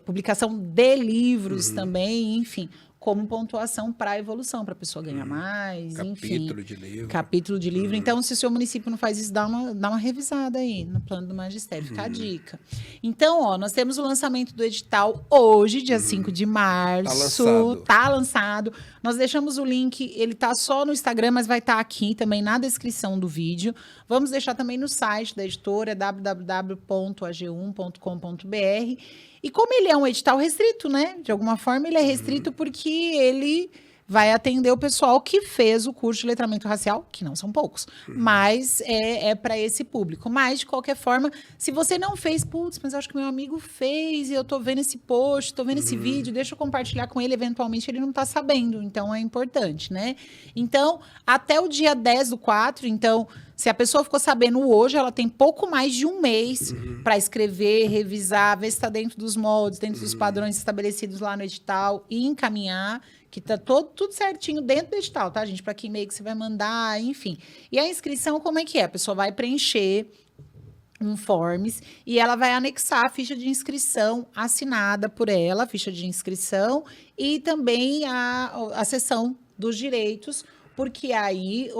publicação de livros também, enfim. como pontuação para a evolução, para a pessoa ganhar mais, enfim. Capítulo de livro. Capítulo de livro. Então, se o seu município não faz isso, dá uma revisada aí no plano do magistério. Fica a dica. Então, ó, nós temos o lançamento do edital hoje, dia 5 de março. Tá lançado. Nós deixamos o link, ele tá só no Instagram, mas vai estar aqui também na descrição do vídeo. Vamos deixar também no site da editora, www.ag1.com.br. E como ele é um edital restrito, né? De alguma forma, ele é restrito porque ele vai atender o pessoal que fez o curso de letramento racial, que não são poucos, mas é para esse público. Mas, de qualquer forma, se você não fez, putz, mas acho que meu amigo fez e eu tô vendo esse post, tô vendo esse vídeo, deixa eu compartilhar com ele, eventualmente ele não tá sabendo, então é importante, né? Então, até o dia 10/4, então, se a pessoa ficou sabendo hoje, ela tem pouco mais de um mês para escrever, revisar, ver se está dentro dos moldes, dentro dos padrões estabelecidos lá no edital e encaminhar, que tá tudo certinho dentro do edital, tá, gente? Para que e-mail que você vai mandar, enfim. E a inscrição, como é que é? A pessoa vai preencher um forms e ela vai anexar a ficha de inscrição assinada por ela, a ficha de inscrição e também a seção dos direitos, porque aí,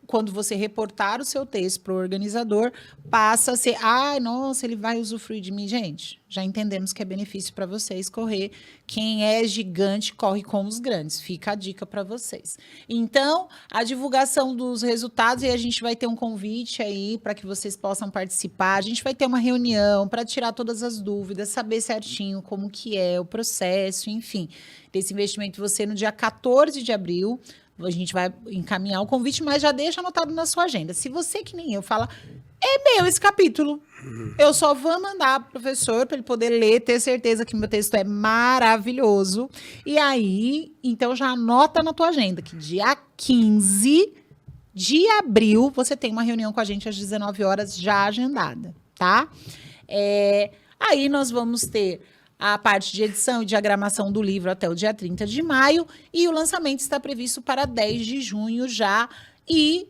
quando você reportar o seu texto para o organizador, passa a ser, nossa, ele vai usufruir de mim. Gente, já entendemos que é benefício para vocês correr. Quem é gigante corre com os grandes. Fica a dica para vocês. Então, a divulgação dos resultados, e a gente vai ter um convite aí para que vocês possam participar. A gente vai ter uma reunião para tirar todas as dúvidas, saber certinho como que é o processo, enfim, desse investimento. Você, no dia 14 de abril, a gente vai encaminhar o convite, mas já deixa anotado na sua agenda. Se você, que nem eu, fala, é meu esse capítulo, eu só vou mandar pro professor para ele poder ler, ter certeza que meu texto é maravilhoso. E aí, então já anota na tua agenda que dia 15 de abril você tem uma reunião com a gente às 19 horas já agendada, tá? Aí nós vamos ter a parte de edição e diagramação do livro até o dia 30 de maio, e o lançamento está previsto para 10 de junho já, e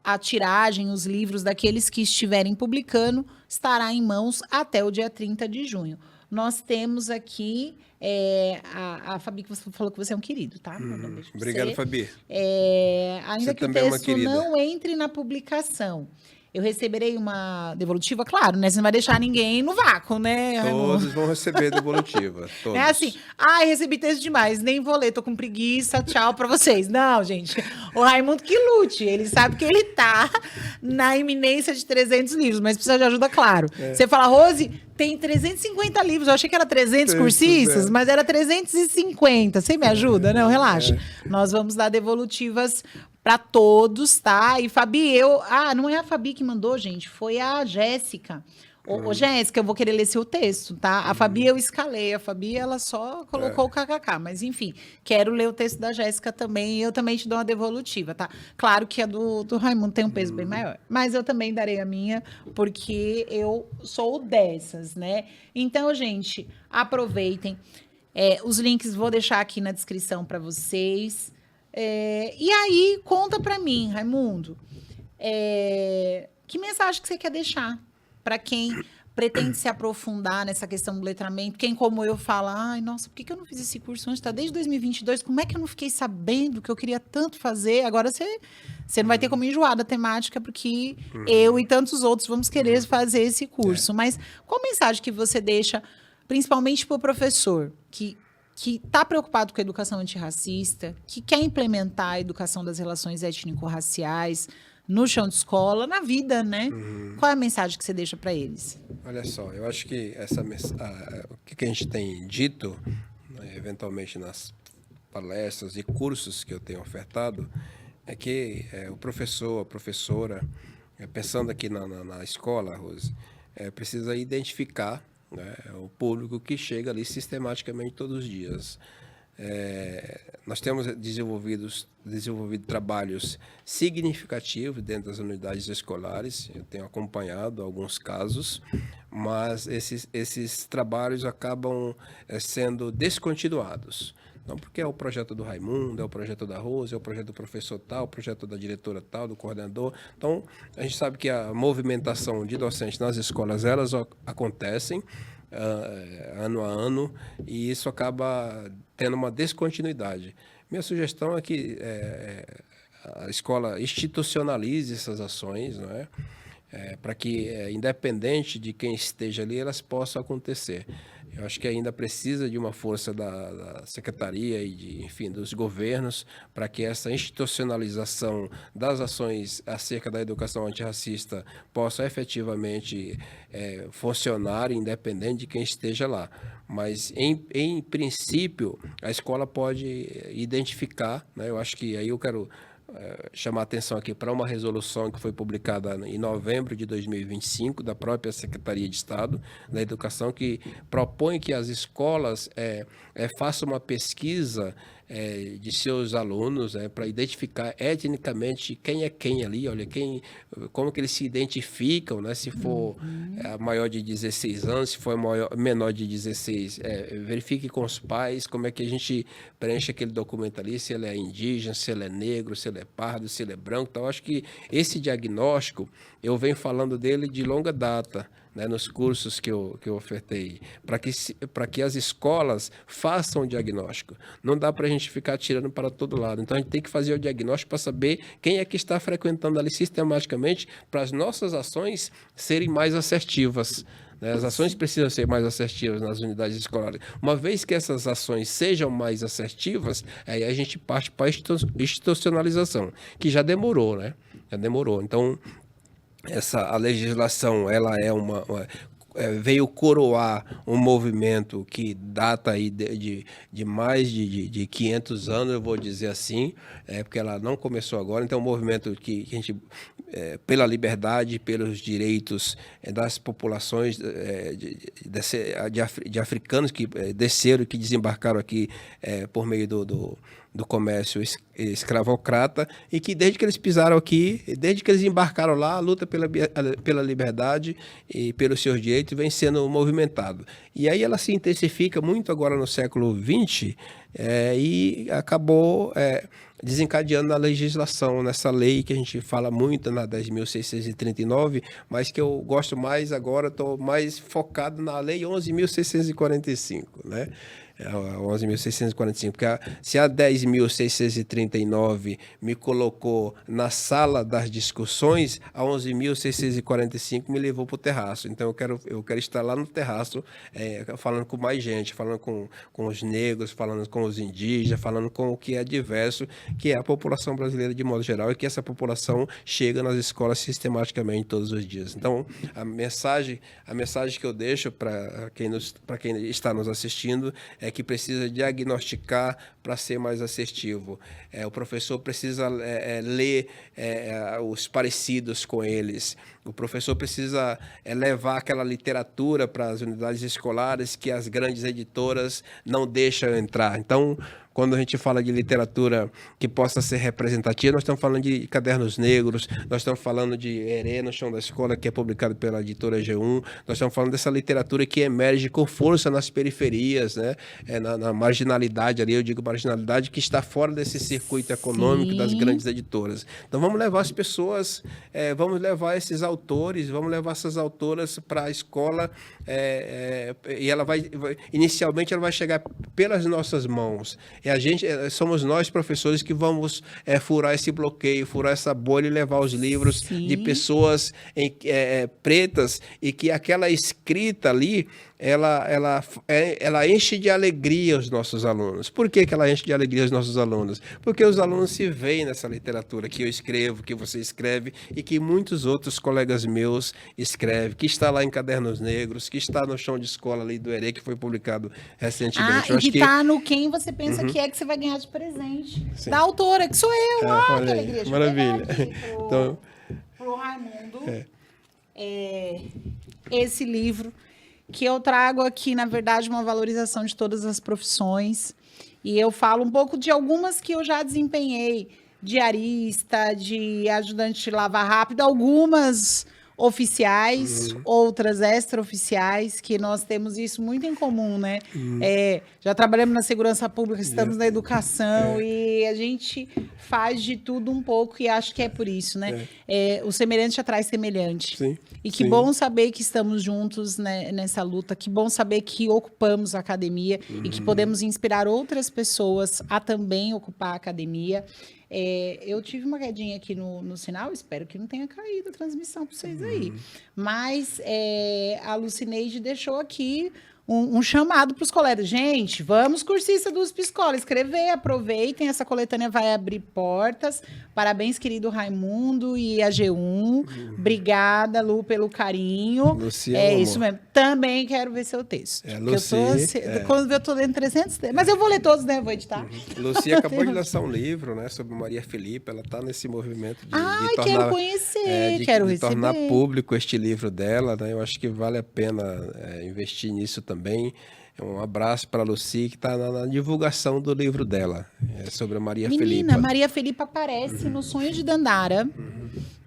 a tiragem, os livros daqueles que estiverem publicando, estará em mãos até o dia 30 de junho. Nós temos aqui a Fabi, que você falou que você é um querido, tá? Obrigado, Fabi. Ainda você que o texto não entre na publicação, eu receberei uma devolutiva, claro, né? Você não vai deixar ninguém no vácuo, né? Todos vão receber devolutiva, todos. Não é assim, recebi texto demais, nem vou ler, tô com preguiça, tchau pra vocês. Não, gente, o Raimundo que lute, ele sabe que ele tá na iminência de 300 livros, mas precisa de ajuda, claro. Você fala, Rose, tem 350 livros, eu achei que era 300 cursistas, mas era 350, você me ajuda? Não, relaxa. Nós vamos dar devolutivas para todos, tá? E Fabi, não é a Fabi que mandou, gente, foi a Jéssica. Ô, Jéssica, eu vou querer ler seu texto, tá? A Fabi eu escalei, a Fabi ela só colocou o kkk, mas enfim, quero ler o texto da Jéssica também, e eu também te dou uma devolutiva, tá? Claro que a do Raimundo tem um peso bem maior, mas eu também darei a minha, porque eu sou dessas, né? Então, gente, aproveitem. Os links vou deixar aqui na descrição para vocês. E aí, conta para mim, Raimundo, que mensagem que você quer deixar para quem pretende se aprofundar nessa questão do letramento? Quem, como eu, fala, nossa, por que eu não fiz esse curso antes? Tá desde 2022, como é que eu não fiquei sabendo que eu queria tanto fazer? Agora você não vai ter como enjoar da temática, porque eu e tantos outros vamos querer fazer esse curso. Mas qual mensagem que você deixa, principalmente para o professor, que está preocupado com a educação antirracista, que quer implementar a educação das relações étnico-raciais no chão de escola, na vida, né? Qual é a mensagem que você deixa para eles? Olha só, eu acho que o que a gente tem dito, né, eventualmente nas palestras e cursos que eu tenho ofertado, é que o professor, a professora, pensando aqui na escola, Rose, precisa identificar, né, o público que chega ali sistematicamente todos os dias. Nós temos desenvolvido trabalhos significativos dentro das unidades escolares. Eu tenho acompanhado alguns casos, mas esses trabalhos acabam sendo descontinuados. Não porque é o projeto do Raimundo, é o projeto da Rose, é o projeto do professor tal, o projeto da diretora tal, do coordenador. Então, a gente sabe que a movimentação de docentes nas escolas, elas acontecem ano a ano, e isso acaba tendo uma descontinuidade. Minha sugestão é que a escola institucionalize essas ações, não é? Para que, independente de quem esteja ali, elas possam acontecer. Eu acho que ainda precisa de uma força da secretaria e, enfim, dos governos para que essa institucionalização das ações acerca da educação antirracista possa efetivamente funcionar, independente de quem esteja lá. Mas, em princípio, a escola pode identificar, né? Eu acho que aí eu quero chamar a atenção aqui para uma resolução que foi publicada em novembro de 2025, da própria Secretaria de Estado da Educação, que propõe que as escolas façam uma pesquisa de seus alunos para identificar etnicamente quem é quem ali, olha, como que eles se identificam, né? Se for maior de 16 anos, se for menor de 16, verifique com os pais como é que a gente preenche aquele documento ali, se ele é indígena, se ele é negro, se ele é pardo, se ele é branco. Então, acho que esse diagnóstico, eu venho falando dele de longa data, né, nos cursos que eu ofertei, para que as escolas façam o diagnóstico. Não dá para a gente ficar tirando para todo lado. Então, a gente tem que fazer o diagnóstico para saber quem é que está frequentando ali sistematicamente, para as nossas ações serem mais assertivas. As ações precisam ser mais assertivas nas unidades escolares. Uma vez que essas ações sejam mais assertivas, aí a gente parte para a institucionalização, que já demorou, né? Já demorou. Então, a legislação, ela veio coroar um movimento que data aí de mais de 500 anos, eu vou dizer assim, porque ela não começou agora. Então, é um movimento que a gente, pela liberdade, pelos direitos das populações de africanos que desceram, que desembarcaram aqui por meio do comércio escravocrata, e que desde que eles pisaram aqui, desde que eles embarcaram lá, a luta pela liberdade e pelos seus direitos vem sendo movimentado. E aí ela se intensifica muito agora no século XX e acabou desencadeando na legislação, nessa lei que a gente fala muito, na 10.639, mas que eu gosto mais agora, estou mais focado na lei 11.645, né? 11.645, porque se a 10.639 me colocou na sala das discussões, a 11.645 me levou para o terraço. Então, eu quero estar lá no terraço, falando com mais gente, falando com os negros, falando com os indígenas, falando com o que é diverso, que é a população brasileira de modo geral, e que essa população chega nas escolas sistematicamente todos os dias. Então, a mensagem que eu deixo para quem está nos assistindo é que precisa diagnosticar para ser mais assertivo. O professor precisa ler os parecidos com eles. O professor precisa levar aquela literatura para as unidades escolares que as grandes editoras não deixam entrar. Então, quando a gente fala de literatura que possa ser representativa, nós estamos falando de Cadernos Negros, nós estamos falando de Herê no Chão da Escola, que é publicado pela editora G1, nós estamos falando dessa literatura que emerge com força nas periferias, né? Na marginalidade ali, eu digo marginalidade, que está fora desse circuito econômico das grandes editoras. Então, vamos levar as pessoas, vamos levar esses autores, vamos levar essas autoras para a escola, e ela inicialmente ela vai chegar pelas nossas mãos. Somos nós, professores, que vamos furar esse bloqueio, furar essa bolha e levar os livros de pessoas pretas, e que aquela escrita ali, ela enche de alegria os nossos alunos. Por que ela enche de alegria os nossos alunos? Porque os alunos se veem nessa literatura que eu escrevo, que você escreve, e que muitos outros colegas meus escrevem, que está lá em Cadernos Negros, que está no Chão de Escola ali do Herê, que foi publicado recentemente. E que está no Quem Você Pensa que você vai ganhar de presente. Sim. Da autora, que sou eu. Que alegria. Maravilha. Pro Raimundo, esse livro que eu trago aqui, na verdade, uma valorização de todas as profissões. E eu falo um pouco de algumas que eu já desempenhei, diarista, de ajudante de lavar rápido, algumas oficiais, outras extraoficiais, que nós temos isso muito em comum, né? Já trabalhamos na segurança pública, estamos na educação e a gente faz de tudo um pouco e acho que é por isso, né? O semelhante atrai semelhante. Sim, E que bom saber que estamos juntos, né, nessa luta, que bom saber que ocupamos a academia e que podemos inspirar outras pessoas a também ocupar a academia. Eu tive uma quedinha aqui no sinal, espero que não tenha caído a transmissão para vocês aí. Mas a Lucineide deixou aqui um chamado para os colegas. Gente, vamos, cursista do USP Escola, escrever, aproveitem, essa coletânea vai abrir portas. Parabéns, querido Raimundo e a G1. Obrigada, Lu, pelo carinho. Lucia, é isso mesmo. Também quero ver seu texto. Quando eu estou lendo 300 textos, mas eu vou ler todos, né? Vou editar. Lucia acabou de lançar um livro, né, sobre Maria Felipa. Ela está nesse movimento de tornar, quero conhecer, quero de receber. tornar público este livro dela, né? Eu acho que vale a pena investir nisso também. Um abraço para a Lucy, que está na divulgação do livro dela, sobre a Maria Felipa. Menina, Maria Felipa aparece no Sonho de Dandara,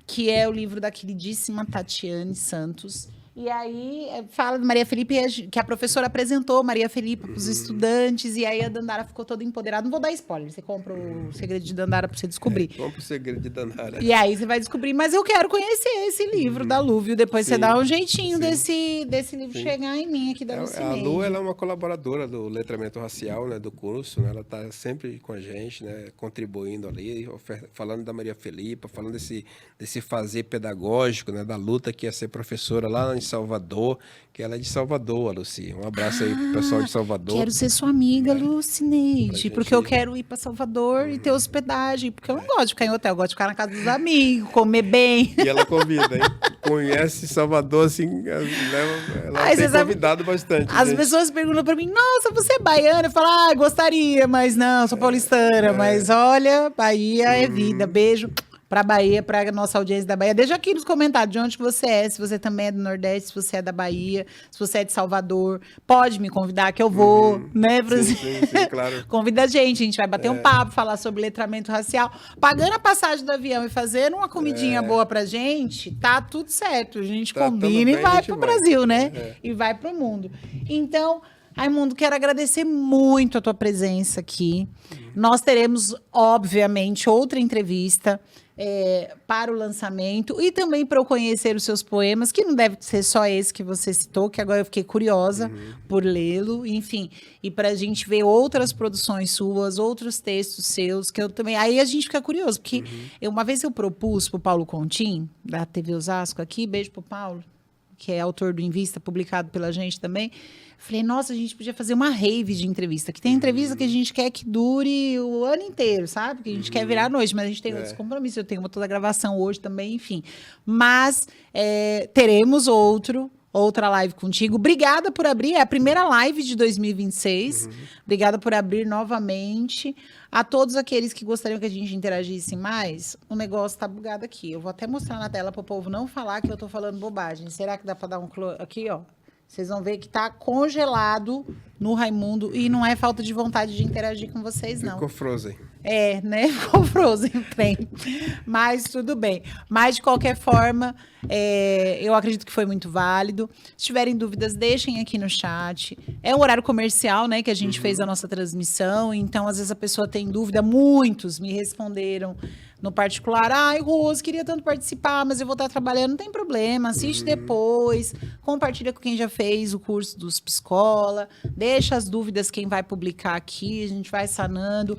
que é o livro da queridíssima Tatiane Santos. E aí fala de Maria Felipa, que a professora apresentou Maria Felipa para os estudantes, e aí a Dandara ficou toda empoderada. Não vou dar spoiler, você compra o Segredo de Dandara para você descobrir. Compra o Segredo de Dandara. E aí você vai descobrir, mas eu quero conhecer esse livro da Lu, viu? Depois você dá um jeitinho desse livro chegar em mim aqui da Lucineide. A Lu, ela é uma colaboradora do letramento racial, né, do curso, né? Ela está sempre com a gente, né, contribuindo ali, falando da Maria Felipa, falando desse fazer pedagógico, né, da luta que é ser professora lá em Salvador, que ela é de Salvador, a Lucy. Um abraço aí pro pessoal de Salvador. Quero ser sua amiga, Lucineide, porque eu quero ir para Salvador e ter hospedagem, porque eu não gosto de ficar em hotel, eu gosto de ficar na casa dos amigos, comer bem. E ela convida, hein? Conhece Salvador, assim, ela tem convidado bastante. As pessoas perguntam para mim, nossa, você é baiana? Eu falo, gostaria, mas não, sou paulistana, mas olha, Bahia é vida, beijo. Para a Bahia, para a nossa audiência da Bahia. Deixa aqui nos comentários de onde você é, se você também é do Nordeste, se você é da Bahia, se você é de Salvador. Pode me convidar que eu vou, né, Brasil? Sim, claro. Convida a gente vai bater um papo, falar sobre letramento racial. Pagando a passagem do avião e fazendo uma comidinha boa pra gente, tá tudo certo. A gente combina e vai pro Brasil, né? E vai pro mundo. Então, Raimundo, quero agradecer muito a tua presença aqui. Nós teremos, obviamente, outra entrevista para o lançamento e também para eu conhecer os seus poemas, que não deve ser só esse que você citou, que agora eu fiquei curiosa por lê-lo, enfim, e para a gente ver outras produções suas, outros textos seus, que eu também... Aí a gente fica curioso, porque uma vez eu propus para o Paulo Contim, da TV Osasco aqui, beijo para o Paulo, que é autor do Invista, publicado pela gente também. Falei, nossa, a gente podia fazer uma rave de entrevista, que tem entrevista que a gente quer que dure o ano inteiro, sabe? Que a gente quer virar à noite, mas a gente tem outros compromissos. Eu tenho toda a gravação hoje também, enfim. Mas teremos outra live contigo. Obrigada por abrir, é a primeira live de 2026. Obrigada por abrir novamente. A todos aqueles que gostariam que a gente interagisse mais, o negócio tá bugado aqui. Eu vou até mostrar na tela para o povo não falar que eu tô falando bobagem. Será que dá para dar um aqui, ó? Vocês vão ver que tá congelado no Raimundo e não é falta de vontade de interagir com vocês, não. Ficou frozen. Né? Ficou frozen o trem. Mas tudo bem. Mas, de qualquer forma, eu acredito que foi muito válido. Se tiverem dúvidas, deixem aqui no chat. É um horário comercial, né, que a gente fez a nossa transmissão. Então, às vezes, a pessoa tem dúvida. Muitos me responderam no particular. Ai, Rose, queria tanto participar, mas eu vou estar trabalhando. Não tem problema, assiste depois. Compartilha com quem já fez o curso dos Pscola. Deixa as dúvidas quem vai publicar aqui. A gente vai sanando.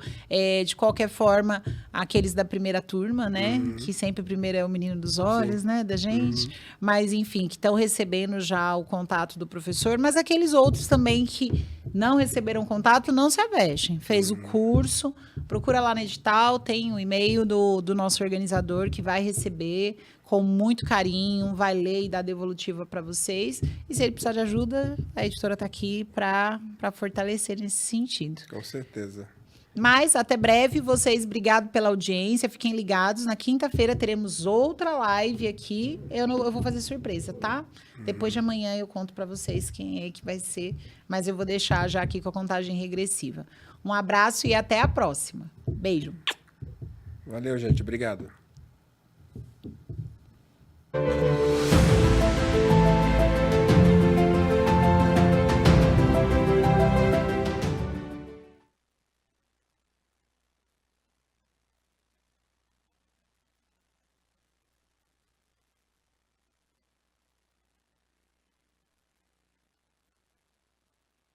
De qualquer forma, aqueles da primeira turma, né? Que sempre o primeiro é o menino dos olhos, né? Da gente. Mas, enfim, que estão recebendo já o contato do professor. Mas aqueles outros também que não receberam contato, não se avexem. Fez o curso, procura lá no edital, tem o e-mail do nosso organizador que vai receber com muito carinho, vai ler e dar devolutiva para vocês. E se ele precisar de ajuda, a editora está aqui para fortalecer nesse sentido. Com certeza. Mas, até breve, vocês, obrigado pela audiência, fiquem ligados, na quinta-feira teremos outra live aqui, eu vou fazer surpresa, tá? Depois de amanhã eu conto para vocês quem é que vai ser, mas eu vou deixar já aqui com a contagem regressiva. Um abraço e até a próxima. Beijo. Valeu, gente, obrigado.